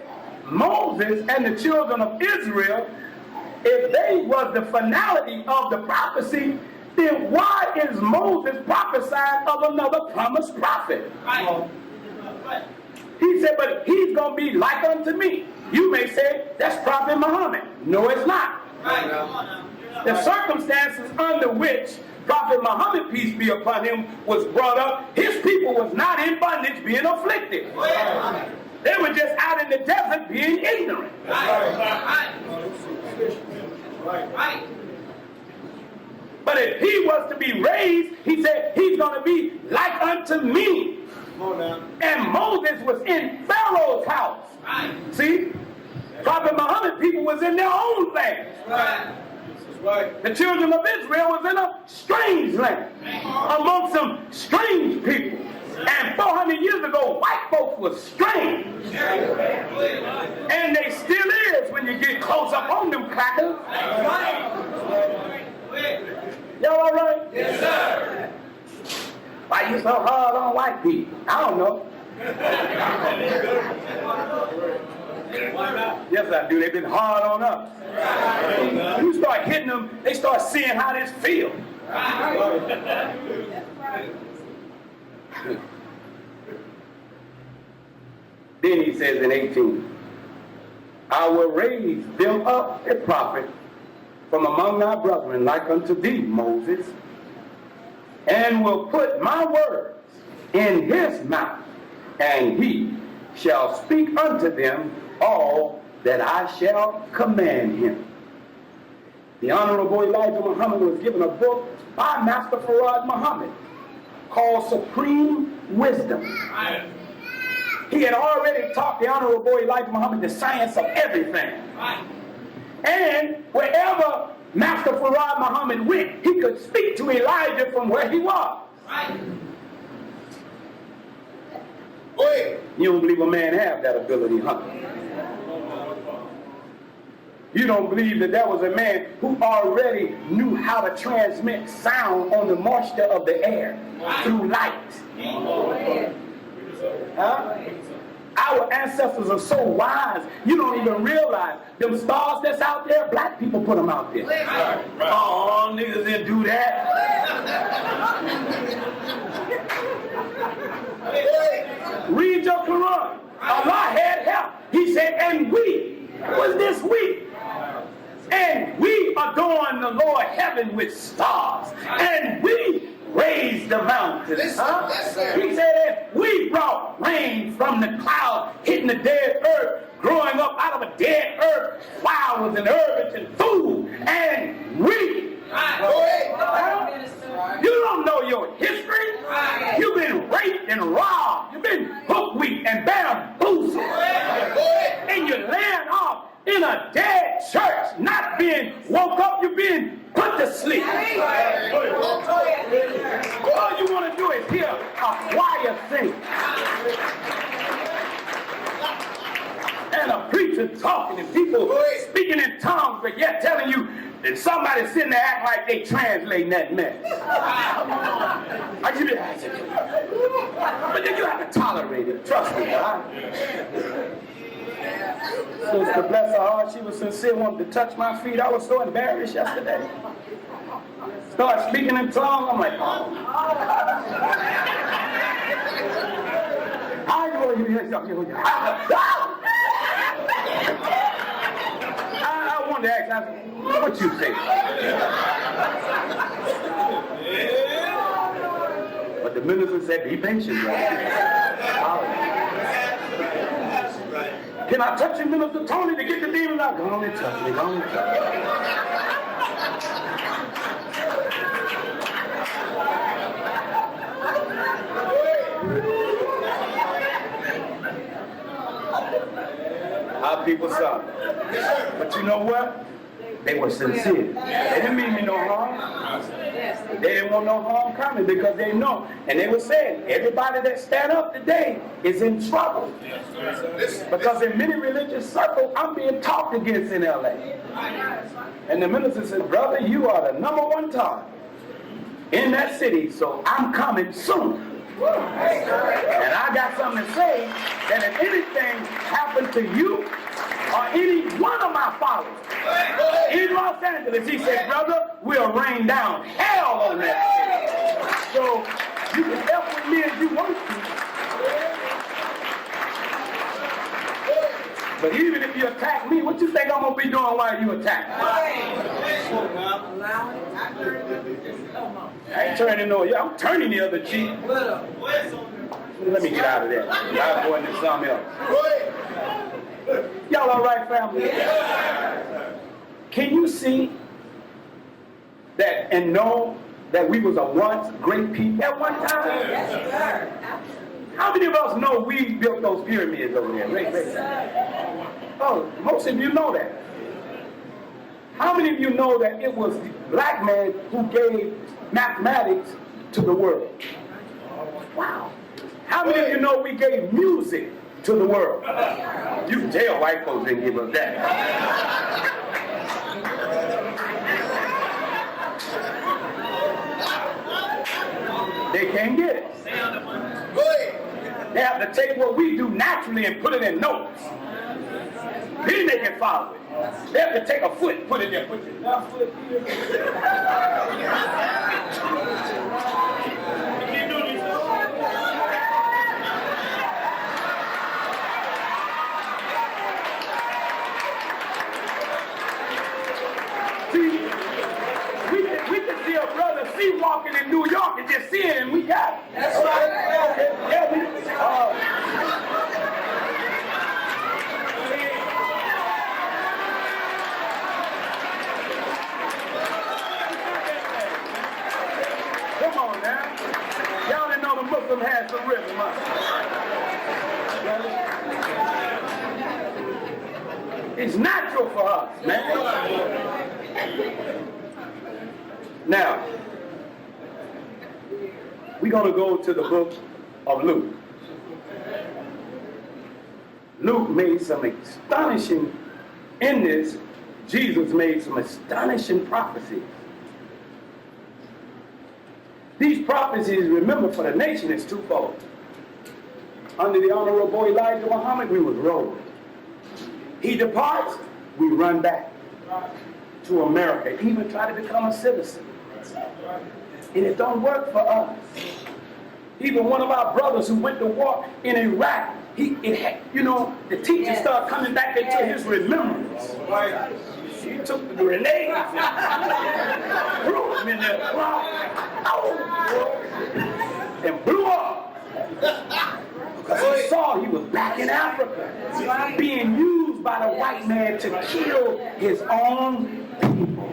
Moses and the children of Israel, if they was the finality of the prophecy, then why is Moses prophesying of another promised prophet? Right. He said, but he's going to be like unto me. You may say, that's Prophet Muhammad. No, it's not. Right. The circumstances under which Prophet Muhammad, peace be upon him, was brought up, his people was not in bondage being afflicted. They were just out in the desert being ignorant. Right. But if he was to be raised, he said, he's going to be like unto me. Come on now. And Moses was in Pharaoh's house. See? Prophet Muhammad people was in their own land. Right. Right. The children of Israel was in a strange land, among some strange people. And 400 years ago, white folks was strange. And they still is when you get close up on them crackers. Y'all all right? Yes, sir. Why you so hard on white people? I don't know. Yes, I do. They've been hard on us. You start hitting them, they start seeing how this feels. Then he says in 18, I will raise them up a prophet from among thy brethren like unto thee, Moses, and will put my words in his mouth, and he shall speak unto them all that I shall command him. The Honorable Elijah Muhammad was given a book by Master Farad Muhammad called Supreme Wisdom. He had already taught the Honorable Elijah Muhammad the science of everything. And And wherever Master Farad Muhammad went, he could speak to Elijah from where he was. You don't believe a man have that ability, huh? You don't believe that there was a man who already knew how to transmit sound on the moisture of the air through light. Huh? Our ancestors are so wise, you don't even realize them stars that's out there, black people put them out there. Oh, niggas didn't do that. Read your Quran. Allah had help. He said, and we, was this we? And we adorn the Lord heaven with stars. And we raised the mountains. Huh? He said, we brought rain from the cloud, hitting the dead earth, growing up out of a dead earth, flowers and herbs and food. And we. You don't know your history. You've been raped and robbed. You've been hook-weak and bamboozled. And you're laying off in a dead church, not being woke up, you're being put to sleep. All you want to do is hear a choir sing. And a preacher talking and people speaking in tongues, but yet telling you that somebody sitting there acting like they translating that mess. But then you have to tolerate it. Trust me, God. Sister, bless her heart, she was sincere, wanted to touch my feet. I was so embarrassed yesterday. Start speaking in tongues, I'm like, oh. I wanted to ask, what you say? But the minister said, be patient, Can I touch you, Minister Tony, to get the demon out? Go on and touch me, go on and touch me. Our people saw. But you know what? They were sincere. They didn't mean me no harm. They didn't want no harm coming because they know. And they were saying, everybody that stand up today is in trouble. Because in many religious circles, I'm being talked against in LA. And the minister said, brother, you are the #1 target in that city, so I'm coming soon. And I got something to say that if anything happened to you or any one of my followers in Los Angeles, he said, brother, we'll rain down hell on that city. So you can help with me if you want to. But even if you attack me, what you think I'm going to be doing while you attack me? I ain't turning no, I'm turning the other cheek. Let me get out of there. I'm going to something else. Y'all all right, family? Can you see that and know that we was a once great people at one time? How many of us know we built those pyramids over there? Oh, most of you know that. How many of you know that it was the black man who gave mathematics to the world? Wow. How many of you know we gave music to the world? You can tell white folks didn't give us that. They can't get it. They have to take what we do naturally and put it in notes. Then they can follow it. They have to take a foot, put it there, put your left foot here. See, we can see a brother walking in New York and just see it and we got it. That's right. Yeah, come on now. Y'all didn't know the Muslim had some rhythm, huh? It's natural for us, man. Now, we're going to go to the book of Luke. Luke made some astonishing, in this, Jesus made some astonishing prophecies. These prophecies, remember, for the nation is twofold. Under the honorable Elijah Muhammad, we was rolling. He departs, we run back to America, even try to become a citizen. And it don't work for us. Even one of our brothers who went to war in Iraq, the teacher started coming back into his remembrance. He took the grenades and threw them in there, and blew up. Because he saw he was back in Africa, being used by the white man to kill his own people.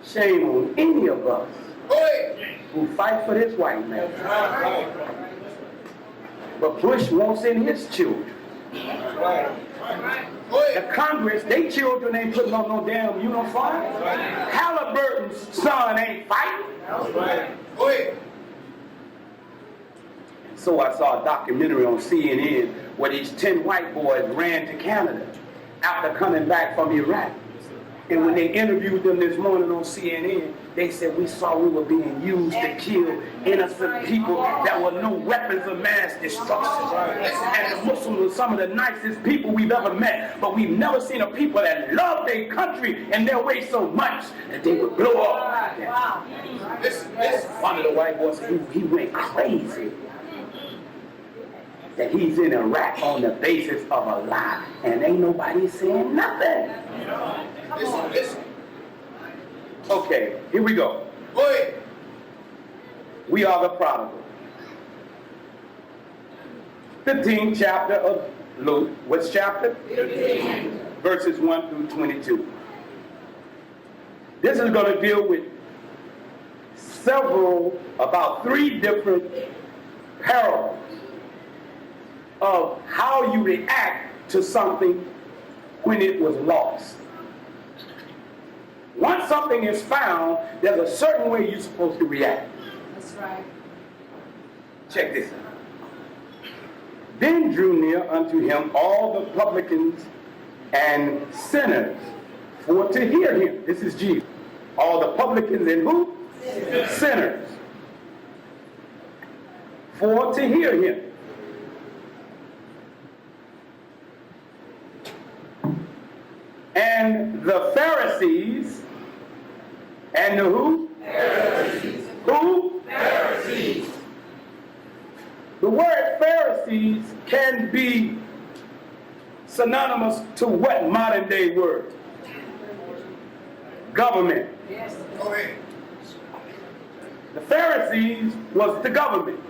Shame on any of us who fight for this white man. But Bush won't send his children. The Congress, they children ain't putting on no damn uniform. Halliburton's son ain't fighting. So I saw a documentary on CNN where these 10 white boys ran to Canada after coming back from Iraq. And when they interviewed them this morning on CNN, they said, we saw we were being used to kill innocent people that were no weapons of mass destruction. And the Muslims were some of the nicest people we've ever met. But we've never seen a people that love their country and their way so much that they would blow up. One of the white boys, he went crazy. That he's in Iraq on the basis of a lie. And ain't nobody saying nothing. Listen. Okay, here we go. We are the prodigal. 15th chapter of Luke. Which chapter? 15. Verses 1 through 22. This is going to deal with about 3 different parables of how you react to something when it was lost. Once something is found, there's a certain way you're supposed to react. That's right. Check this out. Then drew near unto him all the publicans and sinners for to hear him. This is Jesus. All the publicans and who? Sinners. For to hear him. And the Pharisees, and the who? Pharisees. Who? Pharisees. The word Pharisees can be synonymous to what modern day word? Government. Yes. Go ahead. The Pharisees was the government.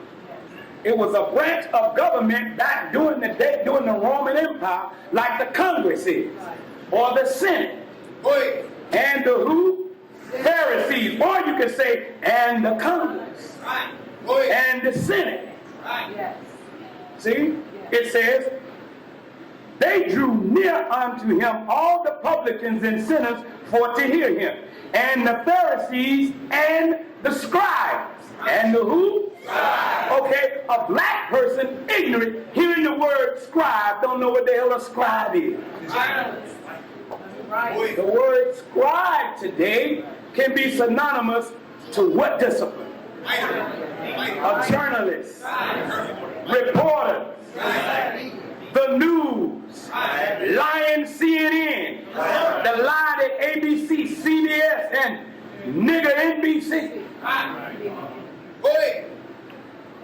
It was a branch of government back during the Roman Empire, like the Congress is, or the Senate. And the who? Pharisees. Or you could say, and the Congress. And the Senate. Yes. See? It says, they drew near unto him all the publicans and sinners for to hear him. And the Pharisees and the scribes. And the who? Okay, a black person, ignorant, hearing the word scribe, don't know what the hell a scribe is. Right. The word scribe today can be synonymous to what discipline? A journalist, reporter, the news, lying CNN, the lie that ABC, CBS, and nigger NBC.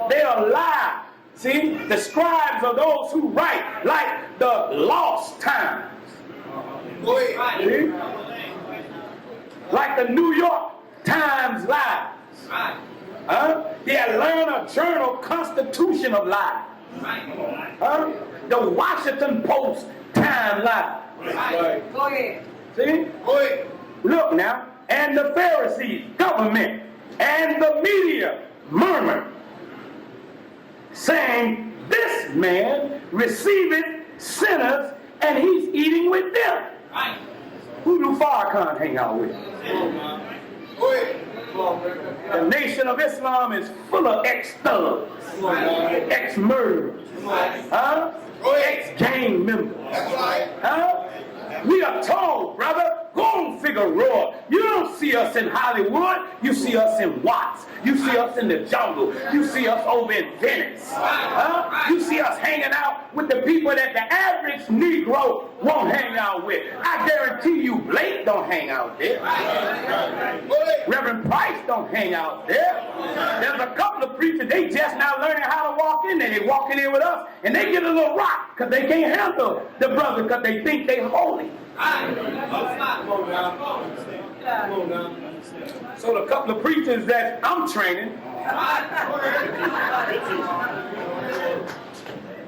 They are lies. See, the scribes are those who write, like the Lost Times. See? Like the New York Times lies. The Atlanta Journal Constitution of lies. The Washington Post Time lies. Go ahead. See? Look now, and the Pharisees, government, and the media murmur, saying, this man receiveth sinners and he's eating with them. Who do Farrakhan hang out with? The Nation of Islam is full of ex-thugs, ex-murderers, ex-gang members. We are told, brother, go on Figueroa. You don't see us in Hollywood. You see us in Watts. You see us in the jungle. You see us over in Venice. You see us hanging out with the people that the average Negro won't hang out with. I guarantee you Blake don't hang out there. Reverend Price don't hang out there. There's a couple of preachers, they just now learning how to walk in there. They walking in with us, and they get a little rock because they can't handle the brother because they think they holy. So the couple of preachers that I'm training,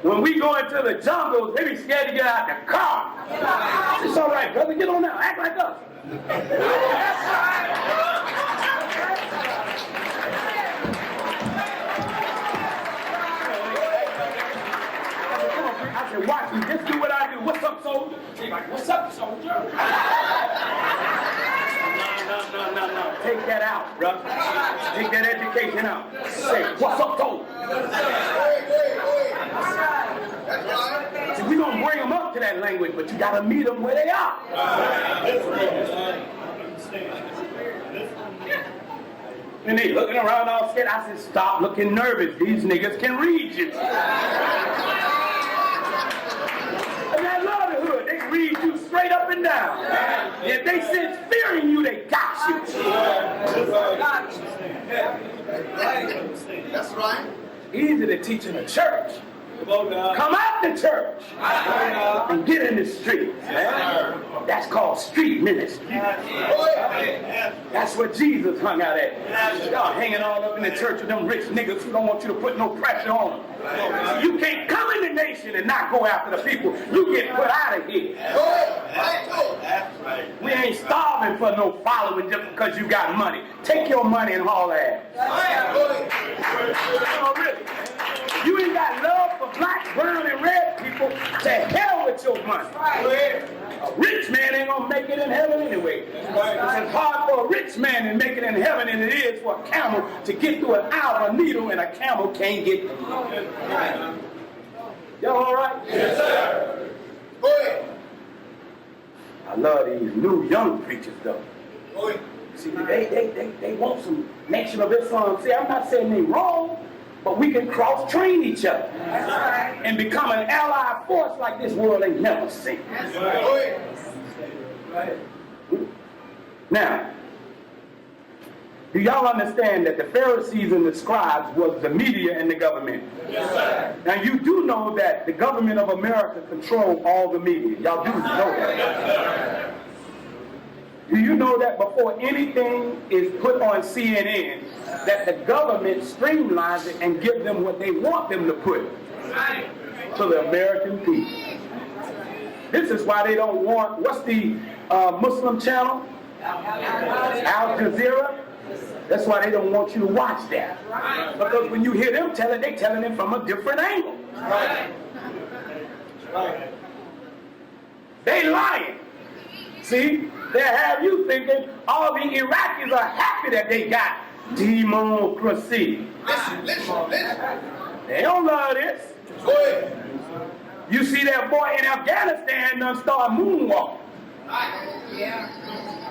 when we go into the jungles, they be scared to get out the car. It's all right, brother, get on now, act like us. I said, watch me, just do what I do. What's up, soldier? She's like, what's up, soldier? No. Take that out, bro. Take that education out. Say, what's up, soldier? See, we're going to bring them up to that language, but you got to meet them where they are. And they looking around all scared. I said, stop looking nervous. These niggas can read you. And I love the hood. They read you straight up and down. If they sense fear in you, they got you. That's right. Easy to teach in the church. Come out the church and get in the streets, man. That's called street ministry. That's what Jesus hung out at. Y'all hanging all up in the church with them rich niggas who don't want you to put no pressure on them. You can't come in the nation and not go after the people. You get put out of here. We ain't starving for no following just because you got money. Take your money and haul ass. Oh, really? You ain't got love for black, brown, and red people. To hell with your money. A rich man ain't gonna make it in heaven anyway. It's as hard for a rich man to make it in heaven as it is for a camel to get through an eye of a needle, and a camel can't get through. Y'all all right? Yes, sir. I love these new young preachers though. See, they want some Nation of Islam. See, I'm not saying they wrong, but we can cross-train each other and become an allied force like this world ain't never seen. Now, do y'all understand that the Pharisees and the scribes was the media and the government? Yes, sir. Now, you do know that the government of America controls all the media. Y'all do know that. Yes, sir. Do you know that before anything is put on CNN, that the government streamlines it and gives them what they want them to put to the American people? This is why they don't want, what's the Muslim channel? Al Jazeera? That's why they don't want you to watch that. Because when you hear them tell it, they're telling it from a different angle. They lying. See, they have you thinking all the Iraqis are happy that they got democracy. Listen. They don't love this. You see that boy in Afghanistan done start moonwalking.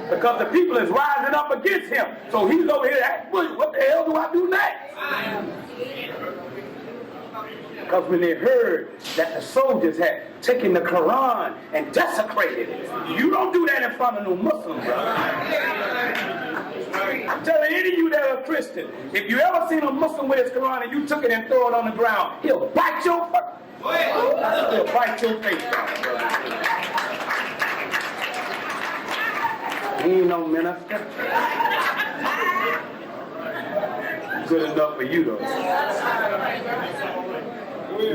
Because the people is rising up against him. So he's over here asking, what the hell do I do next? Because when they heard that the soldiers had taken the Quran and desecrated it, you don't do that in front of no Muslim, brother. I'm telling any of you that are Christian, if you ever seen a Muslim with his Quran and you took it and throw it on the ground, he'll bite your he'll bite your face off, brother. He ain't no minister. Good enough for you, though.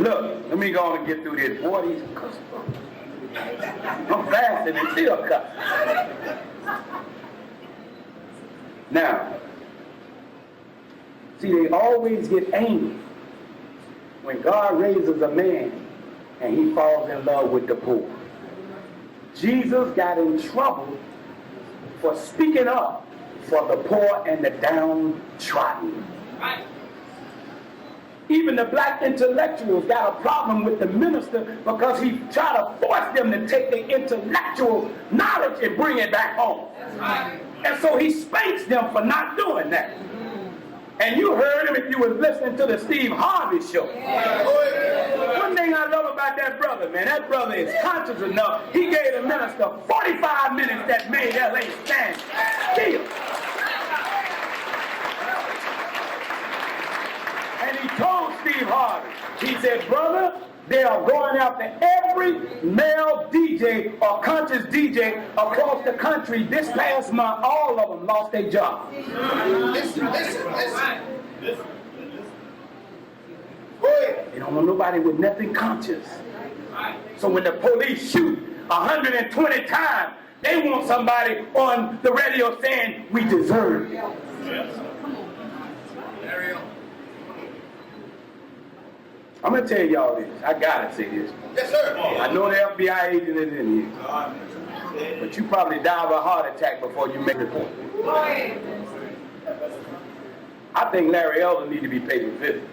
Look, let me go on and get through this. Boy, these cussing. I'm fasting and still cussing. Now, see, they always get angry when God raises a man and he falls in love with the poor. Jesus got in trouble for speaking up for the poor and the downtrodden. Even the black intellectuals got a problem with the minister because he tried to force them to take their intellectual knowledge and bring it back home. And so he spanks them for not doing that. And you heard him if you was listening to the Steve Harvey show. One thing I love about that brother, man, that brother is conscious enough. He gave the minister 45 minutes that made LA stand still. And he told Steve Harvey, he said, brother, they are going after every male DJ or conscious DJ across the country. This past month, all of them lost their job. Listen. They don't want nobody with nothing conscious. So when the police shoot 120 times, they want somebody on the radio saying, we deserve it. I'm going to tell y'all this. I got to say this. Yes, sir. I know the FBI agent is in here. But you probably die of a heart attack before you make a report. I think Larry Elder need to be paid with 50.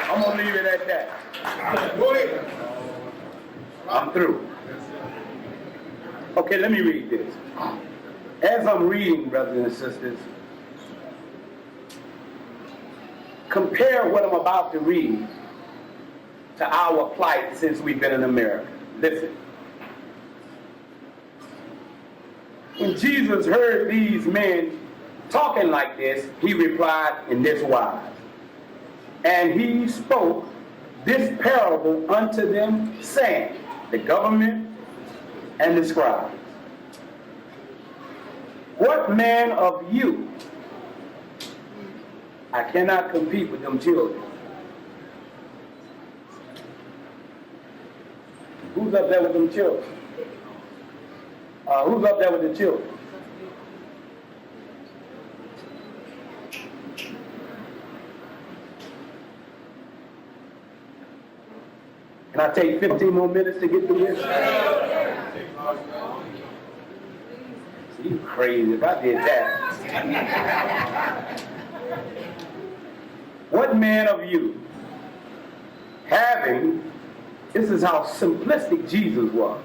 I'm going to leave it at that. Go ahead. I'm through. Okay, let me read this. As I'm reading, brothers and sisters, compare what I'm about to read to our plight since we've been in America. Listen. When Jesus heard these men talking like this, he replied in this wise. And he spoke this parable unto them, saying, the government and the scribes, what man of you, I cannot compete with them children. Who's up there with them children? Who's up there with the children? Can I take 15 more minutes to get through this? You crazy if I did that. What man of you, having, this is how simplistic Jesus was.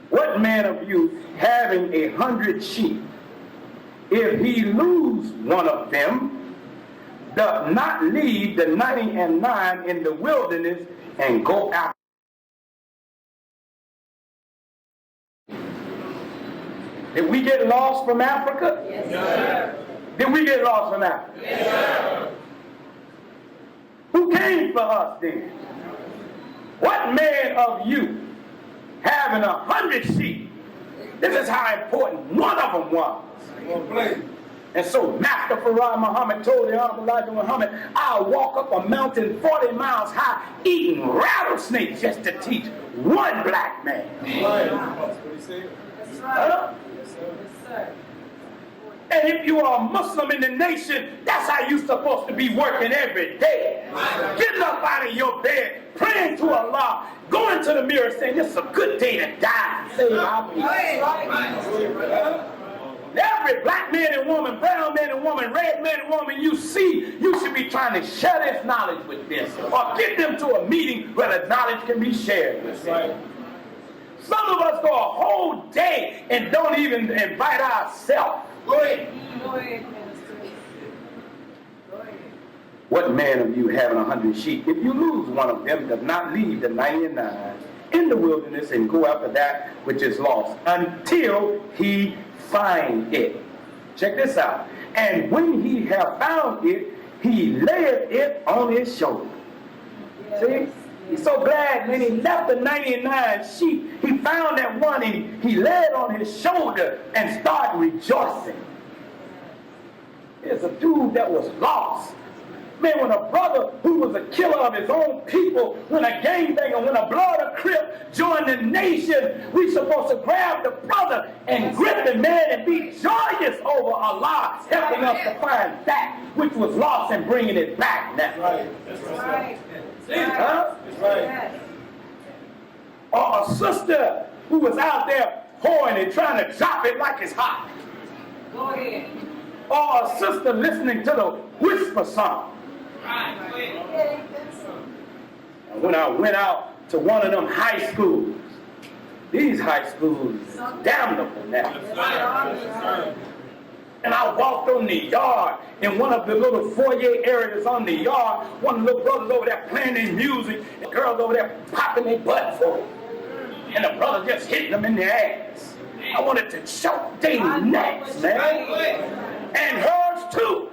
What man of you, having 100 sheep, if he lose one of them, doth not leave the 99 in the wilderness and go after? Did we get lost from Africa? Yes, sir. Did we get lost from Africa? Yes, sir. Who came for us then? What man of you, having 100 sheep, this is how important one of them was. And so Master Farah Muhammad told the Honorable Elijah Muhammad, I'll walk up a mountain 40 miles high eating rattlesnakes just to teach one black man. That's what he said. That's right. Huh? Yes, sir. And if you are a Muslim in the nation, that's how you're supposed to be working every day. Getting up out of your bed, praying to Allah, going to the mirror saying, this is a good day to die. Save our people. Every black man and woman, brown man and woman, red man and woman you see, you should be trying to share this knowledge with them. Or get them to a meeting where the knowledge can be shared with them. Some of us go a whole day and don't even invite ourselves. Go ahead. Go ahead, minister. Go ahead. What man of you having 100 sheep, if you lose one of them, does not leave the 99 in the wilderness and go after that which is lost until he find it? Check this out. And when he have found it, he laid it on his shoulder. Yes. See? He's so glad when he left the 99 sheep, he found that one and he laid it on his shoulder and started rejoicing. There's a dude that was lost. Man, when a brother who was a killer of his own people, when a gangbanger, when a blood crip joined the nation, we supposed to grab the brother and grip the man and be joyous over Allah helping us to find that which was lost and bringing it back now. That's right. See, huh? That's right. Or a sister who was out there whoring and trying to drop it like it's hot. Go ahead. Or a sister listening to the whisper song. And when I went out to one of them high schools, these high schools damnable now. And I walked on the yard in one of the little foyer areas on the yard. One of the little brothers over there playing their music, and girls over there popping their butt for it. And the brother just hitting them in the ass. I wanted to choke their necks, man. And hers too.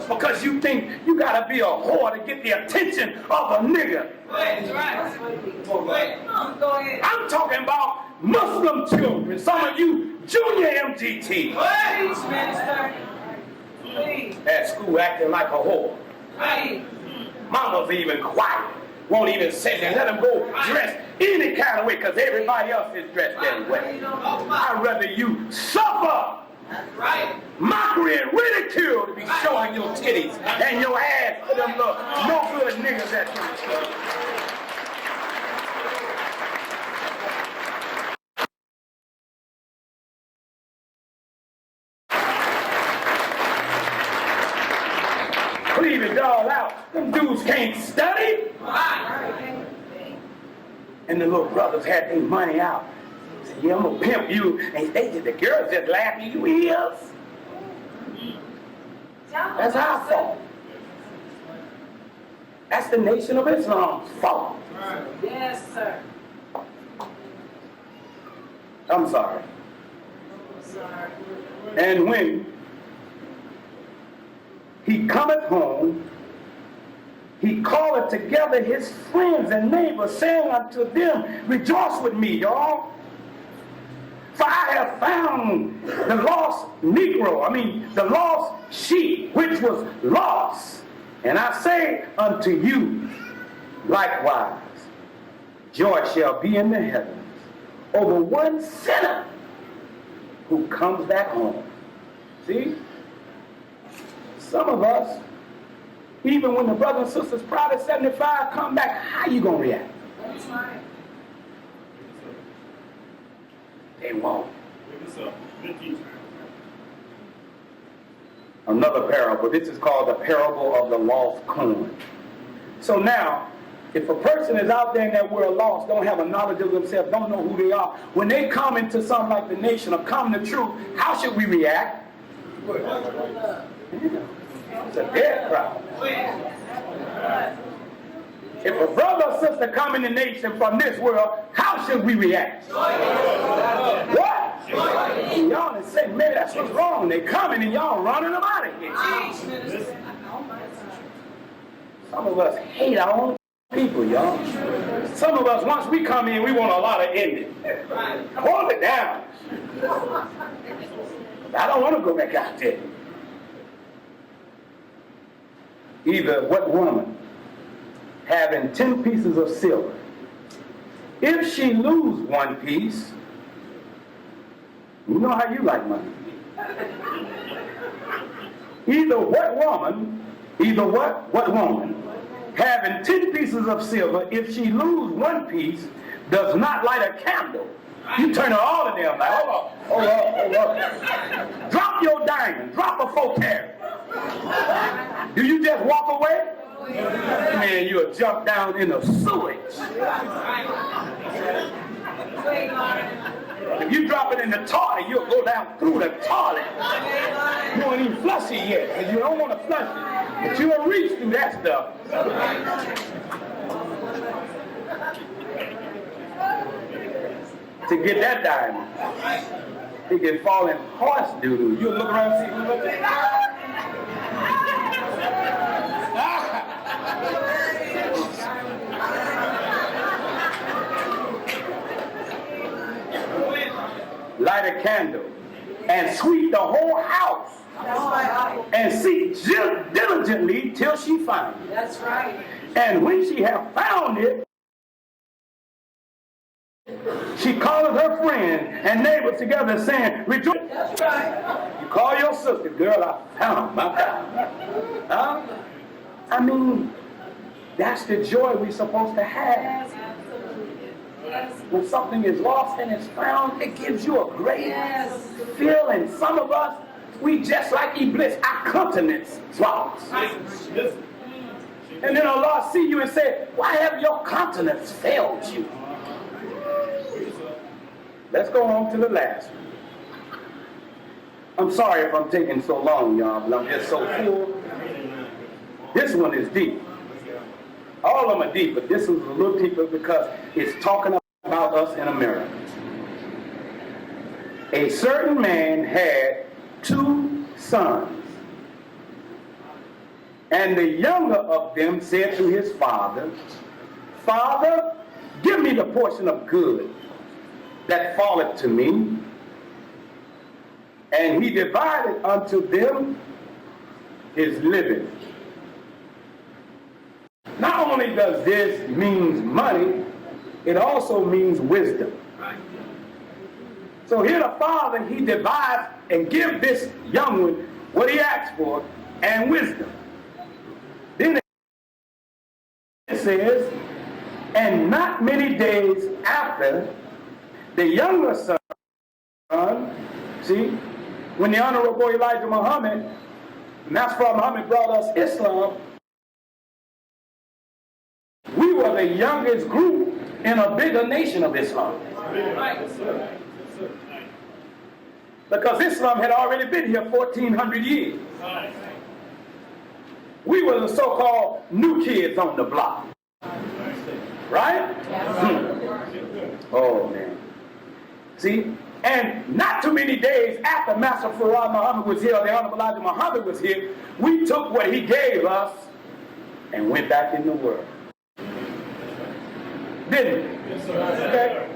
Because you think you gotta be a whore to get the attention of a nigga. I'm talking about Muslim children. Some of you junior MGT. At school acting like a whore. Mama's even quiet. Won't even say that. Let them go dress any kind of way because everybody else is dressed that way. I'd rather you suffer mockery and ridicule to be showing your titties and your ass to them little no good niggas that you. Leave it all out. Them dudes can't study. And the little brothers had their money out. Said, yeah, I'm gonna pimp you. And the girls just laugh at you ears. That's our fault. That's the Nation of Islam's fault. Yes, sir. I'm sorry. Sorry. And when he cometh home, he calleth together his friends and neighbors, saying unto them, rejoice with me, y'all. For I have found the lost Negro, the lost sheep, which was lost. And I say unto you, likewise, joy shall be in the heavens over one sinner who comes back home. See? Some of us, even when the brothers and sisters Prodigal 75 come back, how you gonna react? That's right. They won't. Another parable. This is called the parable of the lost coin. So now, if a person is out there in that world lost, don't have a knowledge of themselves, don't know who they are, when they come into something like the nation or come to truth, how should we react? It's a dead crowd. If a brother or sister come in the nation from this world, how should we react? What? Y'all is saying, man, that's what's wrong. They coming and y'all running them out of here. Some of us hate our own people, y'all. Some of us, once we come in, we want a lot of ending. Hold it down. I don't want to go back out there. Either what woman, having 10 pieces of silver, if she lose one piece, you know how you like money. Either what woman, having 10 pieces of silver, if she lose one piece, does not light a candle. You turn all of them like, hold up. Drop your diamond, drop a 4 carat. Do you just walk away? Man, you'll jump down in the sewage. If you drop it in the toilet, you'll go down through the toilet. You don't even flush it yet, because you don't want to flush it. But you'll reach through that stuff. To get that diamond. It can fall in horse doo-doo. You'll look around and see who's up there. Light a candle and sweep the whole house and seek diligently till she find it. That's right. And when she have found it, she calleth her friends and neighbors together, saying, rejoice. That's right. You call your sister, girl, I found my God. Huh? I mean, that's the joy we're supposed to have. Yes, absolutely. Yes. When something is lost and it's found, it gives you a great Yes. feeling. Some of us, we just like Iblis, our countenance drops. And then Allah see you and say, why have your countenance failed you? Let's go on to the last one. I'm sorry if I'm taking so long, y'all, but I'm just so full. This one is deep. All of them are deep, but this is a little deeper because it's talking about us in America. A certain man had 2 sons, and the younger of them said to his father, Father, give me the portion of good that falleth to me. And he divided unto them his living. Not only does this mean money, it also means wisdom. So here the father, he divides and gives this young one what he asked for and wisdom. Then it says, and not many days after, the younger son, see, when the Honorable Elijah Muhammad, Master Muhammad brought us Islam, we were the youngest group in a bigger nation of Islam. Because Islam had already been here 1,400 years. We were the so-called new kids on the block. Right? Oh, man. See? And not too many days after Master Farad Muhammad was here, or the Honorable Elijah Muhammad was here, we took what he gave us and went back in the world. Didn't we? Yes, sir. Okay?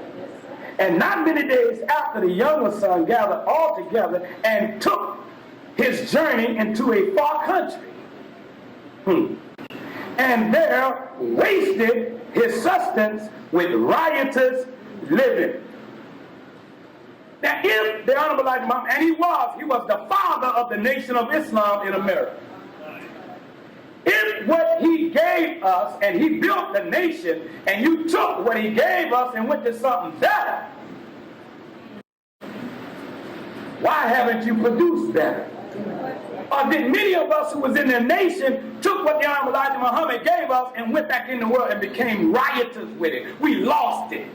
And not many days after, the younger son gathered all together and took his journey into a far country. And there wasted his sustenance with riotous living. Now, if the Honorable Elijah Muhammad, and he was the father of the Nation of Islam in America. If what he gave us, and he built the nation, and you took what he gave us and went to something better, why haven't you produced better? Or did many of us who was in the nation took what the Honorable Elijah Muhammad gave us and went back in the world and became riotous with it? We lost it.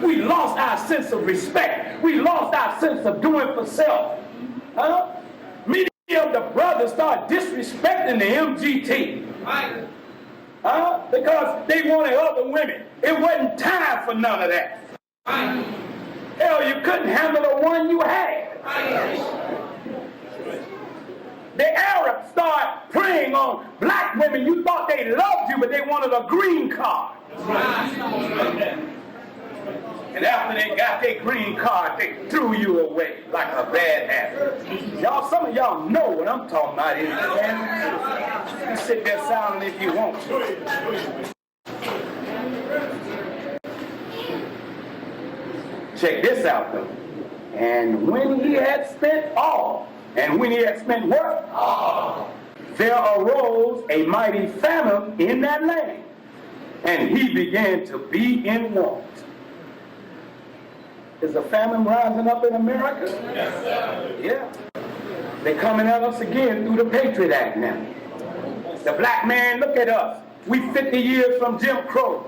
We lost our sense of respect. We lost our sense of doing for self. Many of the brothers started disrespecting the MGT. Because they wanted other women. It wasn't time for none of that. Hell, you couldn't handle the one you had. The Arabs started preying on black women. You thought they loved you, but they wanted a green card. And after they got their green card, they threw you away like a bad habit. Y'all, some of y'all know what I'm talking about. You sit there silent if you want to. Check this out, though. And when he had spent all, and when he had spent what? All, there arose a mighty famine in that land, and he began to be in want. Is a famine rising up in America? Yes, sir. Yeah. They're coming at us again through the Patriot Act now. The black man, look at us. We 50 years from Jim Crow.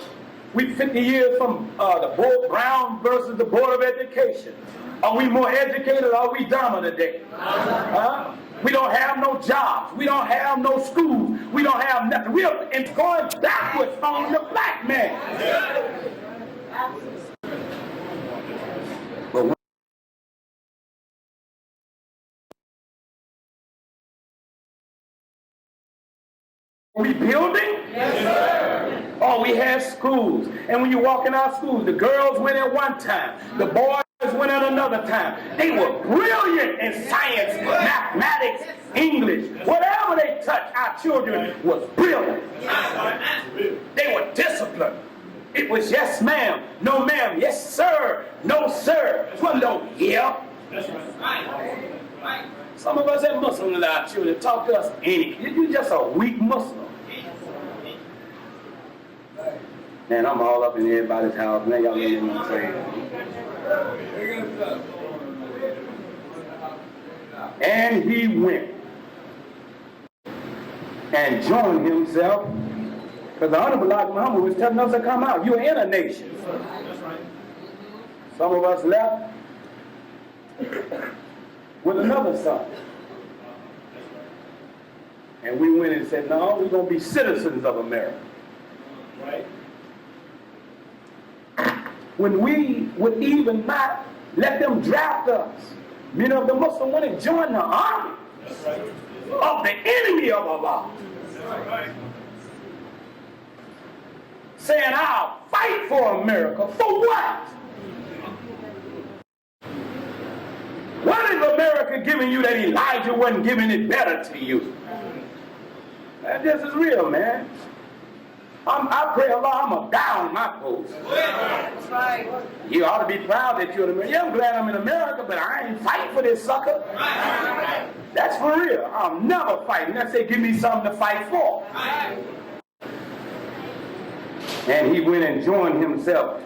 We 50 years from the Brown versus the Board of Education. Are we more educated or are we dumber today? We don't have no jobs. We don't have no schools. We don't have nothing. We are going backwards on the black man. But we building? Yes, sir. Oh, we have schools. And when you walk in our schools, the girls went at one time. The boys went at another time. They were brilliant in science, mathematics, English. Whatever they touched, our children was brilliant. They were disciplined. It was yes ma'am, no ma'am, yes sir, no sir. It wasn't no yeah. Some of us have Muslims in our children talk to us any. You're just a weak Muslim. Man, I'm all up in everybody's house. Man, y'all know what I'm saying. And he went and joined himself, because the Honorable Elijah Muhammad was telling us to come out. You're in a nation. Some of us left with another son. And we went and said, no, we're going to be citizens of America. Right? When we would even not let them draft us. Many of the Muslims went and joined the army of the enemy of Allah. Saying, I'll fight for America. For what? What is America giving you that Elijah wasn't giving it better to you? This is real, man. I pray Allah, I'm going to die on my post. That's right. You ought to be proud that you're in America. Yeah, I'm glad I'm in America, but I ain't fighting for this sucker. That's for real. I'll never fight unless they give me something to fight for. And he went and joined himself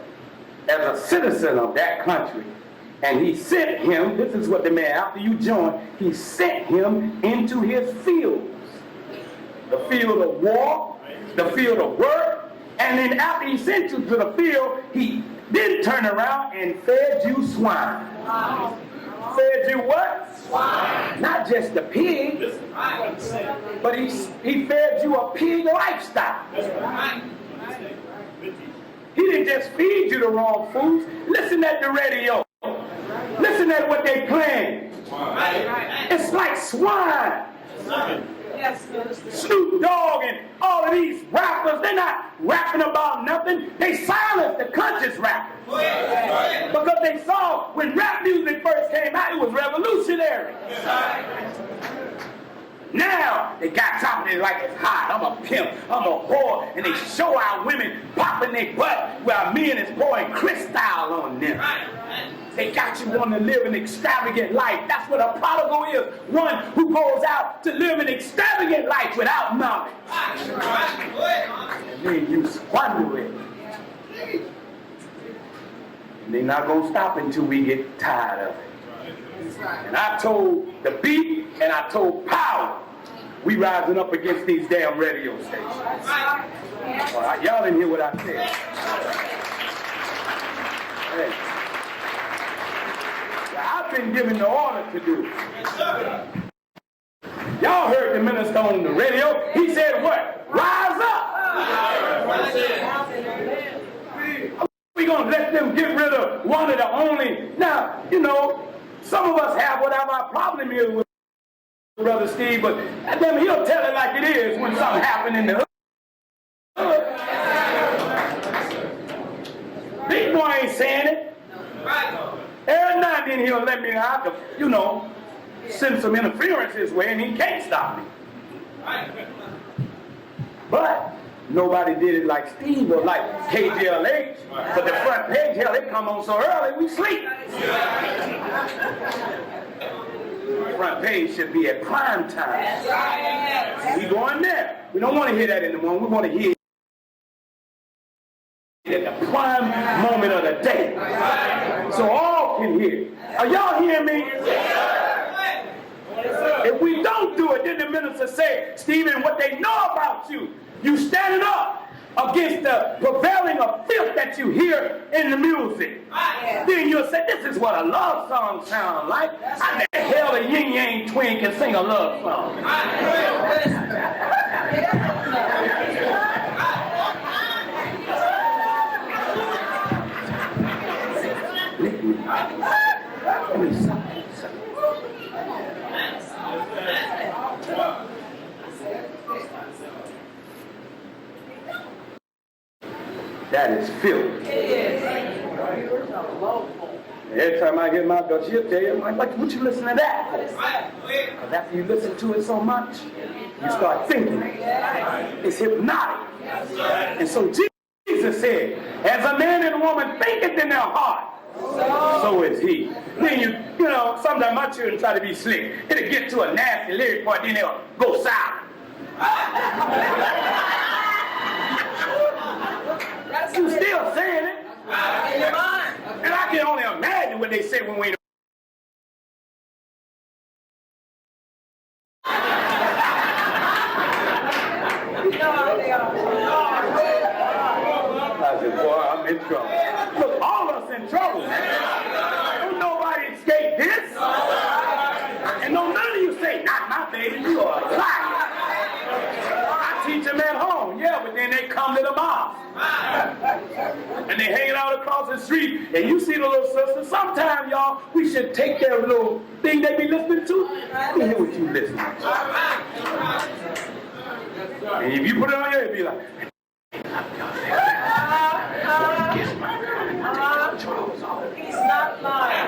as a citizen of that country. And he sent him, this is what the man, after you join, he sent him into his fields. The field of war, the field of work, and then after he sent you to the field, he then turned around and fed you swine. Wow. Fed you what? Swine. Not just the pig, but he fed you a pig lifestyle. He didn't just feed you the wrong foods. Listen at the radio. Listen at what they playing. It's like swine. Yes, Snoop Dogg and all of these rappers, they're not rapping about nothing. They silenced the conscious rappers. Because they saw when rap music first came out, it was revolutionary. Now they got something like it's hot. I'm a pimp, I'm a whore, and they show our women popping their butt while men is pouring crystal on them. They got you wanting to live an extravagant life. That's what a prodigal is. One who goes out to live an extravagant life without knowledge. And then you squander it. And they're not going to stop until we get tired of it. And I told the beat and I told power, we rising up against these damn radio stations. Well, y'all didn't hear what I said. Hey. I've been given the order to do it. Y'all heard the minister on the radio. He said what? Rise up. We're going to let them get rid of one of the only. Now, you know, some of us have whatever our problem is with Brother Steve, but then he'll tell it like it is when something happened in the hood. Big boy ain't saying it. Every now and then he'll let me out to, you know, send some interference his way, and he can't stop me. But nobody did it like Steve or like KJLH. But the front page, hell, they come on so early, we sleep. Front page should be at prime time. We going there. We don't want to hear that in the morning. We want to hear it at the prime moment of the day. So all can hear. Are y'all hearing me? If we don't do it, then the minister say, Stephen, what they know about you, you standing up against the prevailing of filth that you hear in the music. Then you'll say, this is what a love song sounds like. How the hell a yin yang twin can sing a love song? That is filth. Every time I hear my daughter, she'll tell you, I'm like, what you listen to that for? Because after you listen to it so much, you start thinking. It's hypnotic. And so Jesus said, as a man and a woman thinketh in their heart, so is he. Then you know, sometimes my children try to be slick. It'll get to a nasty lyric point, then they'll go silent. You still saying it. And I can only imagine what they say when we I said, boy, I'm in trouble. Look, all of us in trouble, man. Don't nobody escape this. And don't none of you say, not my baby, you are a liar. I teach them at home, yeah, but then they come to the mosque. And they hanging out across the street, and you see the little sister. Sometimes, y'all, we should take their little thing they be listening to. Let me hear what you listening to. And if you put it on your head, be like, He's not lying.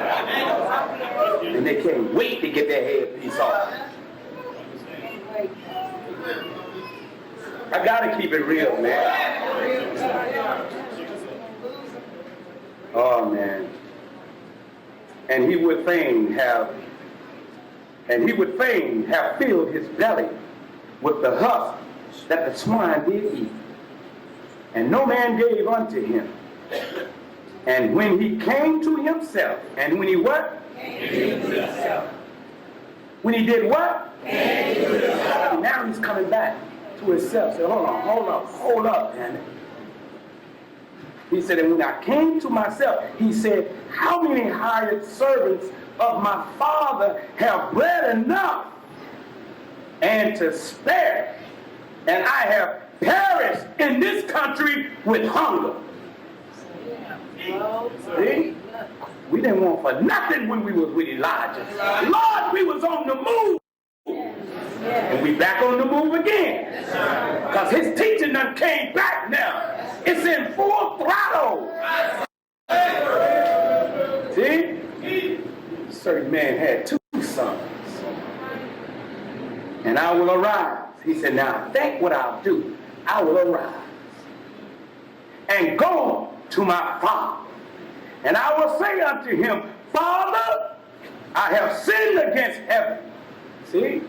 and they can't wait to get their headpiece off. I gotta keep it real, man. Oh man. And he would fain have filled his belly with the husk that the swine did eat. And no man gave unto him. And when he came to himself, and when he what? Came to himself. When he did what? Came to himself. Now he's coming back to himself. Say, hold up, man. He said, and when I came to myself, he said, how many hired servants of my father have bread enough and to spare? And I have perished in this country with hunger. See? We didn't want for nothing when we was with Elijah. Lord, we was on the move. And we back on the move again. Because his teaching done came back now. It's in full throttle. See? A certain man had 2 sons. And I will arise. He said, now think what I'll do. I will arise and go to my father. And I will say unto him, Father, I have sinned against heaven. See?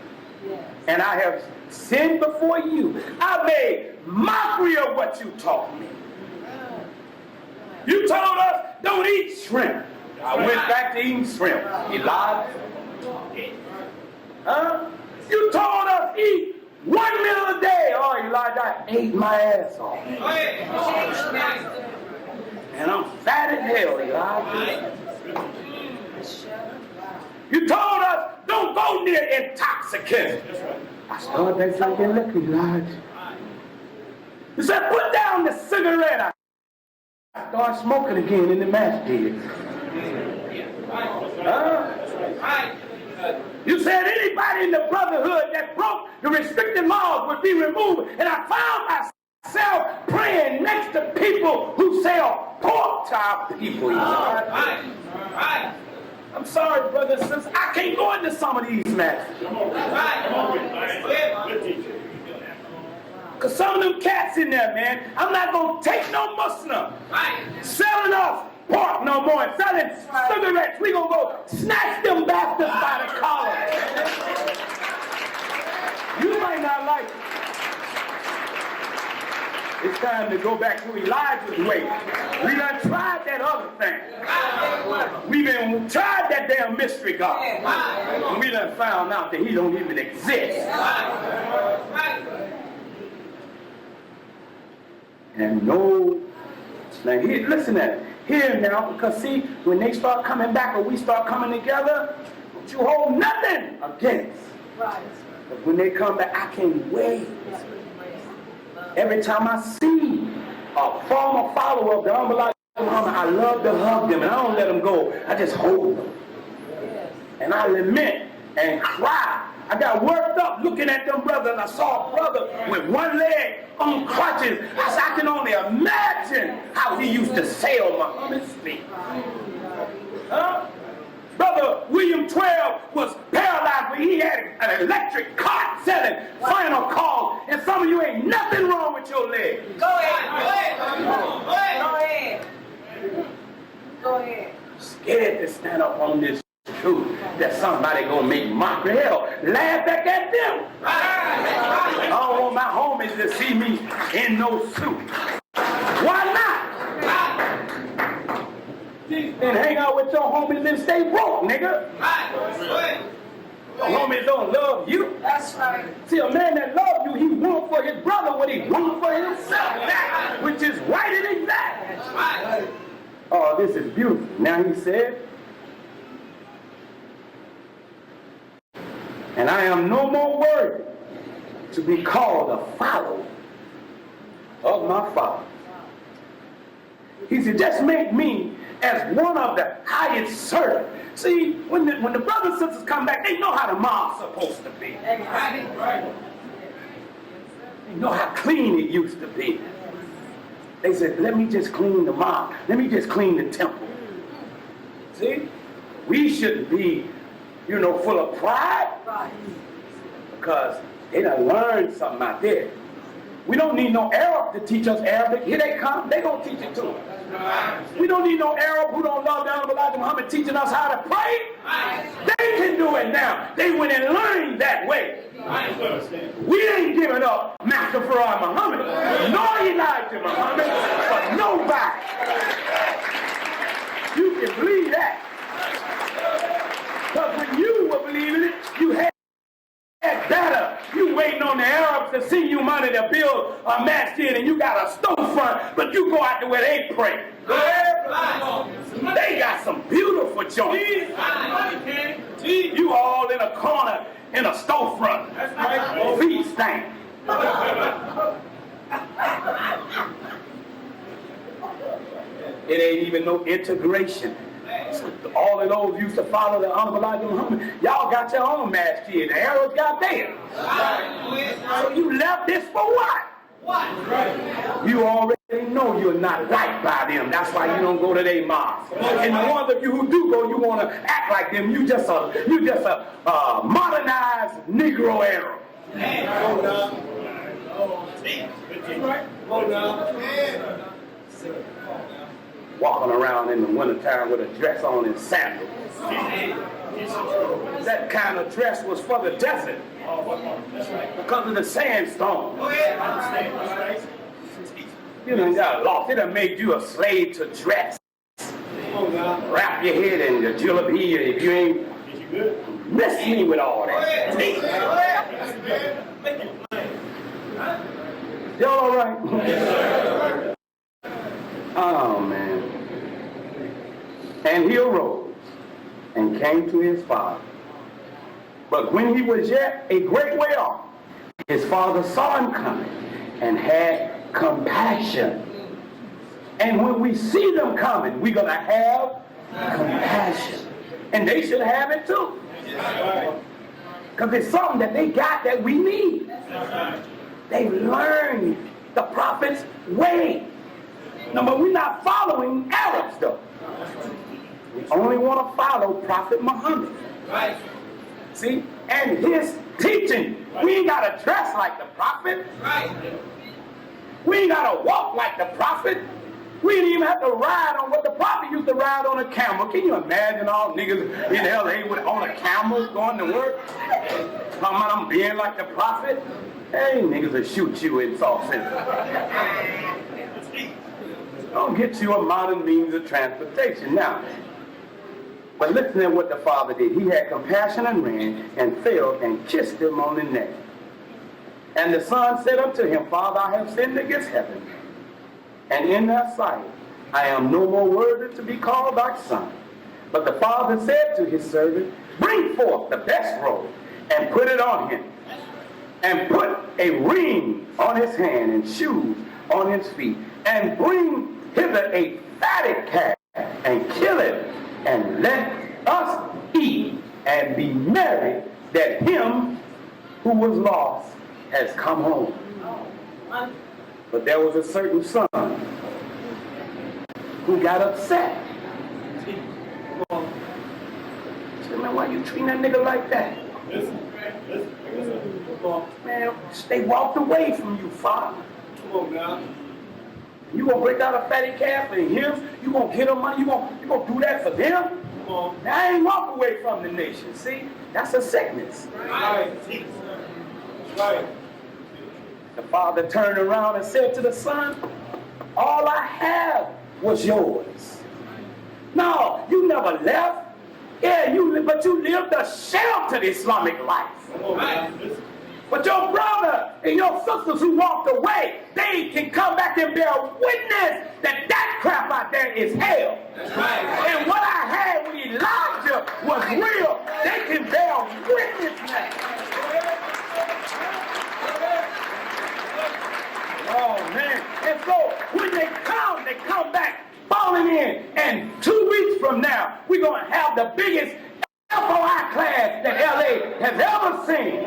Yes. And I have sinned before you. I made mockery of what you taught me. You told us, don't eat shrimp. I went back to eating shrimp. Elijah. Huh? You told us, eat 1 meal a day. Oh, Elijah, I ate my ass off. And I'm fat as hell, Elijah. You told us, don't go near intoxicants. I started that drinking liquor, Elijah. You said, put down the cigarette. I started smoking again in the mass pit. Huh? You said anybody in the brotherhood that broke the restricted laws would be removed. And I found myself praying next to people who sell pork to our people. I'm sorry, brothers and sisters. I can't go into some of these matches. Because some of them cats in there, man, I'm not going to take no Muslim selling us pork no more and selling cigarettes. We going to go snatch them bastards by the collar. You might not like it. It's time to go back to Elijah's way. We done tried that other thing. We done tried that damn mystery God. And we done found out that he don't even exist. And no, now here, listen at it. Here now, because see, when they start coming back or we start coming together, don't you hold nothing against. But when they come back, I can't wait. Every time I see a former follower of the Unbelievable Muhammad, I love to hug them and I don't let them go. I just hold them. And I lament and cry. I got worked up looking at them brothers, and I saw a brother with one leg on crutches. I said, I can only imagine how he used to sail Muhammad's feet. Huh? Brother William 12 was paralyzed when he had an electric cart selling final call, and some of you ain't nothing wrong with your leg. Go ahead. Go ahead. Go ahead. Go ahead. Scared to stand up on this truth that somebody gonna make mockery. Hell, laugh back at them. I don't want my homies to see me in no suit. Why not? Then hang out with your homies and stay broke, nigga. Your homies don't love you. That's right. See, a man that loves you, he wants for his brother what he wants for himself, which is right and exact. Oh, this is beautiful. Now he said, and I am no more worthy to be called a follower of my Father. He said, just make me as one of the highest servants. See, when the brothers and sisters come back, they know how the mom's supposed to be. They know how clean it used to be. They said, let me just clean the mom. Let me just clean the temple. See? We shouldn't be, full of pride. Because they done learned something out there. We don't need no Arab to teach us Arabic. Here they come. They gonna teach it to us. We don't need no Arab who don't love the Honorable Elijah Muhammad teaching us how to pray. They can do it now. They went and learned that way. We ain't giving up Master Farah Muhammad, nor Elijah Muhammad, for nobody. You can believe that. Because when you were believing it, you had better. You waiting on the Arabs to send you money to build a masjid, and you got a storefront, but you go out to where they pray. They got some beautiful joints. You all in a corner in a storefront. Feet stank. It ain't even no integration. All of those used to follow the Honorable Elijah Muhammad. Y'all got your own masjid. The Arabs got theirs. So you left this for what? You already know you're not liked by them. That's why you don't go to their mosque. And the ones of you who do go, you want to act like them. You just a modernized Negro Arab. Walking around in the wintertime with a dress on and sandals. That kind of dress was for the desert because of the sandstorm. You done got lost. It done made you a slave to dress. Wrap your head in the julabi if you ain't miss me with all that. Y'all all right? Oh, man. And he arose and came to his father. But when he was yet a great way off, his father saw him coming and had compassion. And when we see them coming, we're going to have compassion. And they should have it too. Because it's something that they got that we need. They've learned the prophet's way. No, but we're not following Arabs, though. We only want to follow Prophet Muhammad. Right. See? And his teaching. We ain't got to dress like the prophet. Right. We ain't got to walk like the prophet. We didn't even have to ride on what the prophet used to ride on a camel. Can you imagine all niggas in L.A. on a camel going to work? Talking about I'm being like the prophet? Hey, niggas will shoot you in South Central. Don't get you a modern means of transportation. Now, but listen to what the father did. He had compassion and ran and fell and kissed him on the neck. And the son said unto him, Father, I have sinned against heaven, and in thy sight I am no more worthy to be called thy son. But the father said to his servant, Bring forth the best robe and put it on him, and put a ring on his hand and shoes on his feet, and bring hither a fatted calf and kill it, and let us eat and be merry that him who was lost has come home. But there was a certain son who got upset. why you treating that nigga like that? Man, they walked away from you, Father. Come on now. You gonna break out a fatty calf for him? You gonna get them money? You gonna do that for them? Come on. Now, I ain't walk away from the nation. See, that's a sickness. Right. Right. The father turned around and said to the son, all I have was yours. No, you never left. Yeah, but you lived a sheltered Islamic life. Come on, man. But your brother and your sisters who walked away, they can come back and bear witness that that crap out there is hell. That's right. And what I had with Elijah was real. They can bear witness now. Oh, man. And so when they come back falling in. And 2 weeks from now, we're going to have the biggest FOI class that LA has ever seen.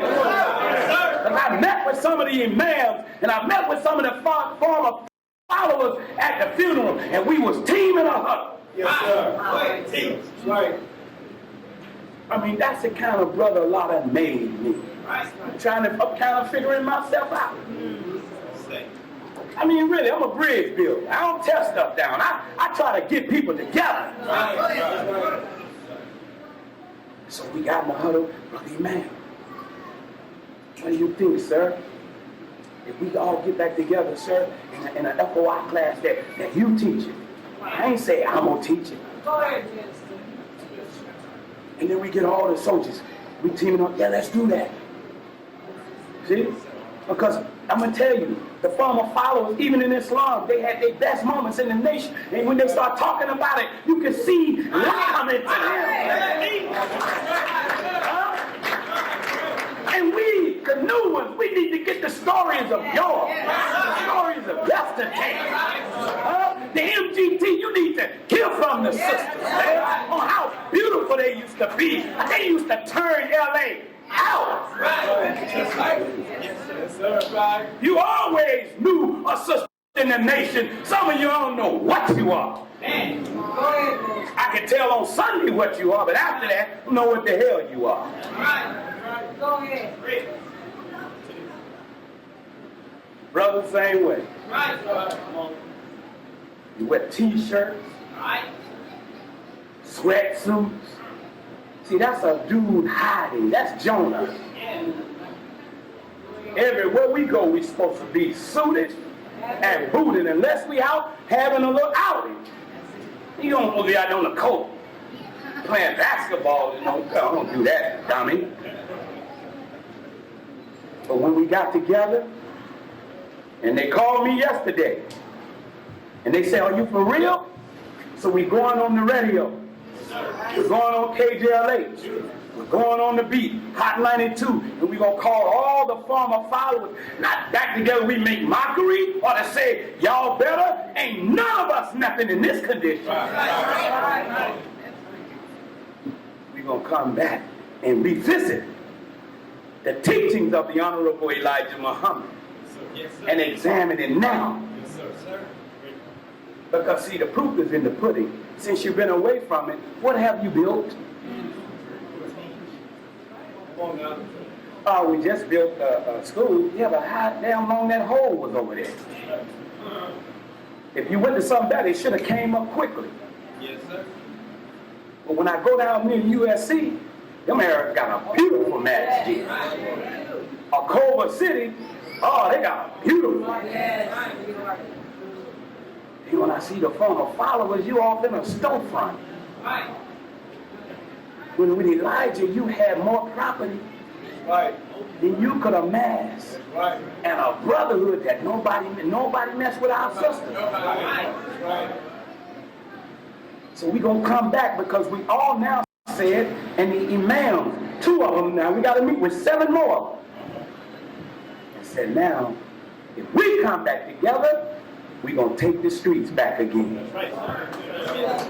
And I met with some of the imams, and I met with some of the former followers at the funeral, and we was teaming up. Yes, sir. Right. I mean, that's the kind of brother a lot of made me. I'm kind of figuring myself out. I mean, really, I'm a bridge builder. I don't tear stuff down. I try to get people together. So we got in the huddle, brother man. What do you think, sir? If we all get back together, sir, in an FOI class that you teach it. I ain't say I'm going to teach it. Go ahead, Jensen. And then we get all the soldiers. We teaming up, yeah, let's do that. See? Because I'm going to tell you, the former followers, even in Islam, they had their best moments in the nation. And when they start talking about it, you can see light coming to them. And we, the new ones, we need to get the stories of yore, the stories of yesterday. The MGT, you need to hear from the sisters, man, on how beautiful they used to be. They used to turn LA out. You always knew a sister in the nation. Some of you don't know what you are. I can tell on Sunday what you are, but after that, you know what the hell you are. Go ahead. Brother, same way. You wear t-shirts, sweatsuits. See, that's a dude hiding. That's Jonah. Everywhere we go, we're supposed to be suited and booted unless we out having a little outing. You don't supposed to be out on the court playing basketball. You know, don't do that, dummy. But when we got together, and they called me yesterday, and they said, are you for real? So we going on the radio. We're going on KJLH. We're going on the beat, Hot 92, and we're going to call all the former followers, not back together we make mockery, or to say, y'all better, ain't none of us nothing in this condition. We're going to come back and revisit the teachings of the Honorable Elijah Muhammad and examine it now. Because see, the proof is in the pudding. Since you've been away from it, what have you built? Oh, we just built a school. Yeah, but how damn long that hole was over there? If you went to something better, it should have came up quickly. Yes, sir. But when I go down near USC, them areas got a beautiful masjid. Culver City, oh, they got a beautiful. And when I see the former followers, you off in a storefront. When with Elijah, you had more property than you could amass. And a brotherhood that nobody messed with our sisters. So we're going to come back because we all now said, and the imams, 2 of them now, we got to meet with 7 more. And said, now, if we come back together, we're going to take the streets back again.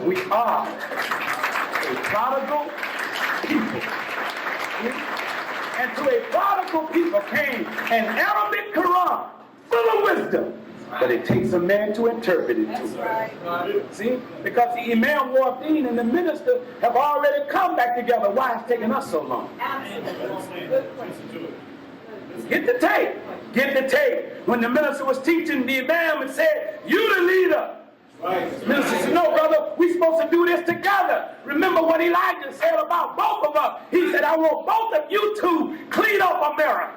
We are a prodigal people. And to a prodigal people came an Arabic Quran full of wisdom. But it takes a man to interpret it to us. See? Because the Imam Wardeen and the minister have already come back together. Why it's taking us so long? Get the tape. Get the tape. When the minister was teaching the Imam and said, "You the leader." The minister said, "No, brother, we're supposed to do this together." Remember what Elijah said about both of us. He said, "I want both of you to clean up America."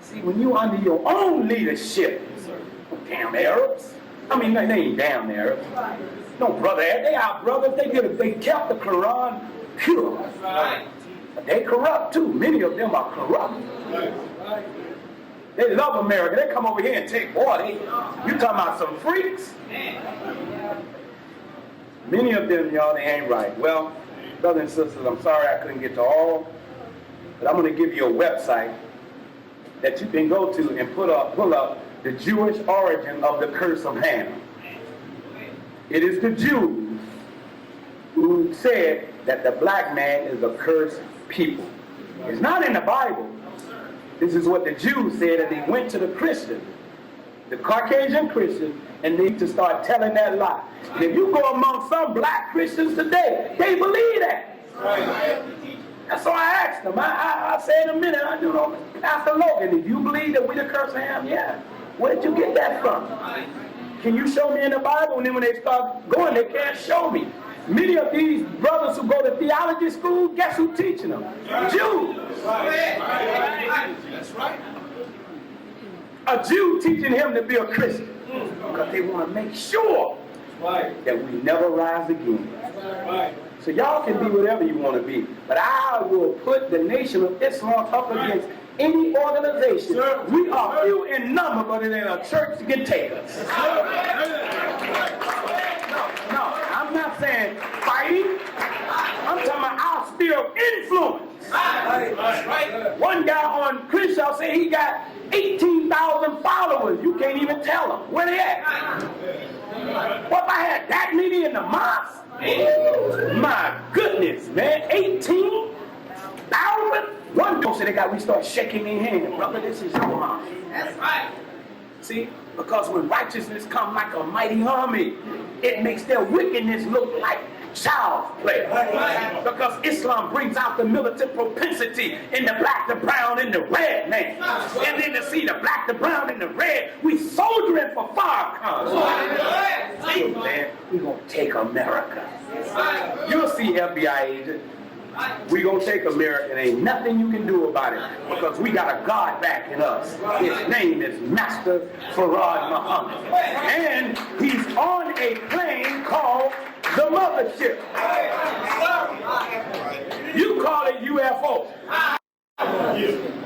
See, when you under your own leadership, damn Arabs. I mean, they ain't damn Arabs. No, brother, they are brothers. They kept the Quran pure. But they corrupt too. Many of them are corrupt. They love America. They come over here and take water. You talking about some freaks? Many of them, y'all, they ain't right. Well, brothers and sisters, I'm sorry I couldn't get to all, but I'm going to give you a website that you can go to and pull up the Jewish origin of the curse of Ham. It is the Jews who said that the black man is a cursed people. It's not in the Bible. This is what the Jews said, and they went to the Christians, the Caucasian Christians, and they to start telling that lie. And if you go among some black Christians today, they believe that. And so I asked them, I said in a minute, I do know, Pastor Logan, if you believe that we the curse of Ham, yeah. Where did you get that from? Can you show me in the Bible? And then when they start going, they can't show me. Many of these brothers who go to theology school, guess who's teaching them? Jews. That's right. A Jew teaching him to be a Christian. Because they want to make sure that we never rise again. So y'all can be whatever you want to be. But I will put the Nation of Islam up against any organization. We are few in number, but it ain't a church that can take us. No, I'm not saying fighting. I'm talking about our sphere of influence. One guy on Crenshaw said he got 18,000 followers. You can't even tell them. Where they at? What if I had that many in the mosque? My goodness, man. 18,000? One person they got, we start shaking their hand. Brother, this is your mosque. That's right. See? Because when righteousness comes like a mighty army, it makes their wickedness look like child's play. Because Islam brings out the militant propensity in the black, the brown, and the red man. And then to see the black, the brown, and the red, we soldiering for Farrakhan. See, man, we're going to take America. You'll see FBI agents. We gonna take America, and ain't nothing you can do about it because we got a God backing us. His name is Master Farad Muhammad, and he's on a plane called the Mothership. You call it UFO.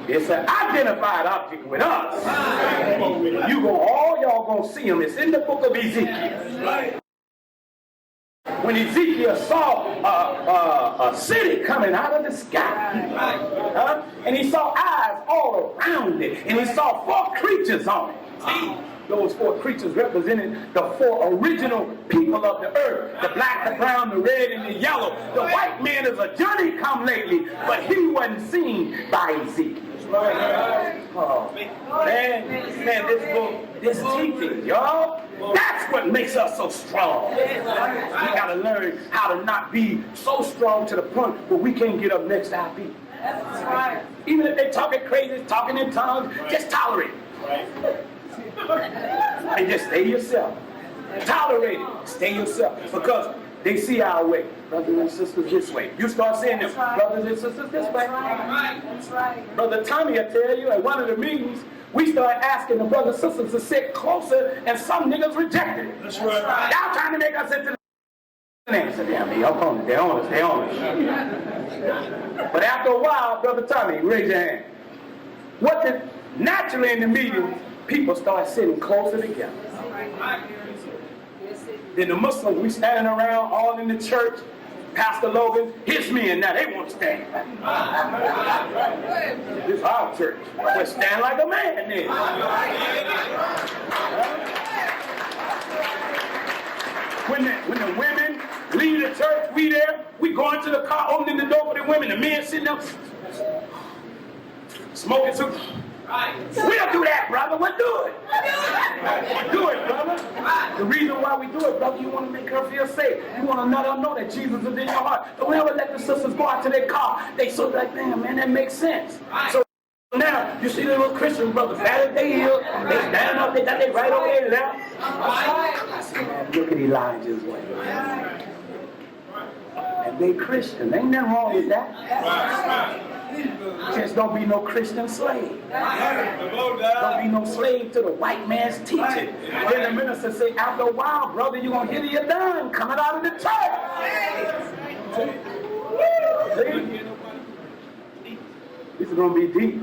It's an identified object with us. All y'all gonna see him. It's in the book of Ezekiel. When Ezekiel saw a city coming out of the sky, and he saw eyes all around it, and he saw 4 creatures on it. Those 4 creatures represented the 4 original people of the earth: the black, the brown, the red, and the yellow. The white man is a Johnny-come-lately, but he wasn't seen by Ezekiel. Oh, man, this book, this teaching, y'all, that's what makes us so strong. We got to learn how to not be so strong to the point where we can't get up next to our people. That's right. Even if they're talking crazy, talking in tongues, just tolerate it. And just stay yourself. Tolerate it. Stay yourself. Because they see our way. Brothers and sisters, this way. You start saying this. Brothers and sisters, this way. That's right. Brother Tommy will tell you at one of the meetings, we start asking the brothers and sisters to sit closer, and some niggas rejected it. That's right. Y'all trying to make us into the answer. Damn, they up on it. They on us. They on us. But after a while, Brother Tommy, raise your hand. Naturally in the meeting, people start sitting closer together. Then the Muslims, we standing around all in the church. Pastor Logan, his men now, they won't stand. This is our church. We'll stand like a man then. When the women leave the church, we there, we go into the car, opening the door for the women, the men sitting up. smoking some. We'll do that, brother. We'll do it. We'll do it, brother. The reason why we do it, brother, you want to make her feel safe. You want to let her know that Jesus is in your heart. Don't ever let the sisters go out to their car. They so like, damn, man, that makes sense. So now, you see the little Christian brothers, that they heal, they stand up, they got their right over there now. I say, man, look at Elijah's way. And they Christian. Ain't nothing wrong with that. Just don't be no Christian slave. Don't be no slave to the white man's teaching. Then the minister say, after a while, brother, you're going to hit your done coming out of the church. See? This is going to be deep.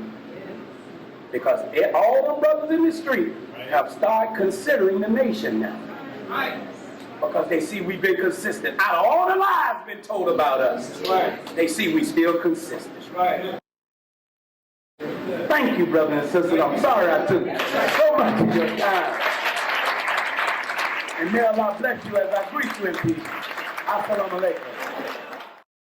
Because all the brothers in the street have started considering the nation now. Because they see we've been consistent. Out of all the lies been told about us, they see we still consistent. Thank you, brothers and sisters. I'm sorry I took so much of your time. And may Allah bless you as I greet you in peace. Assalamu alaikum.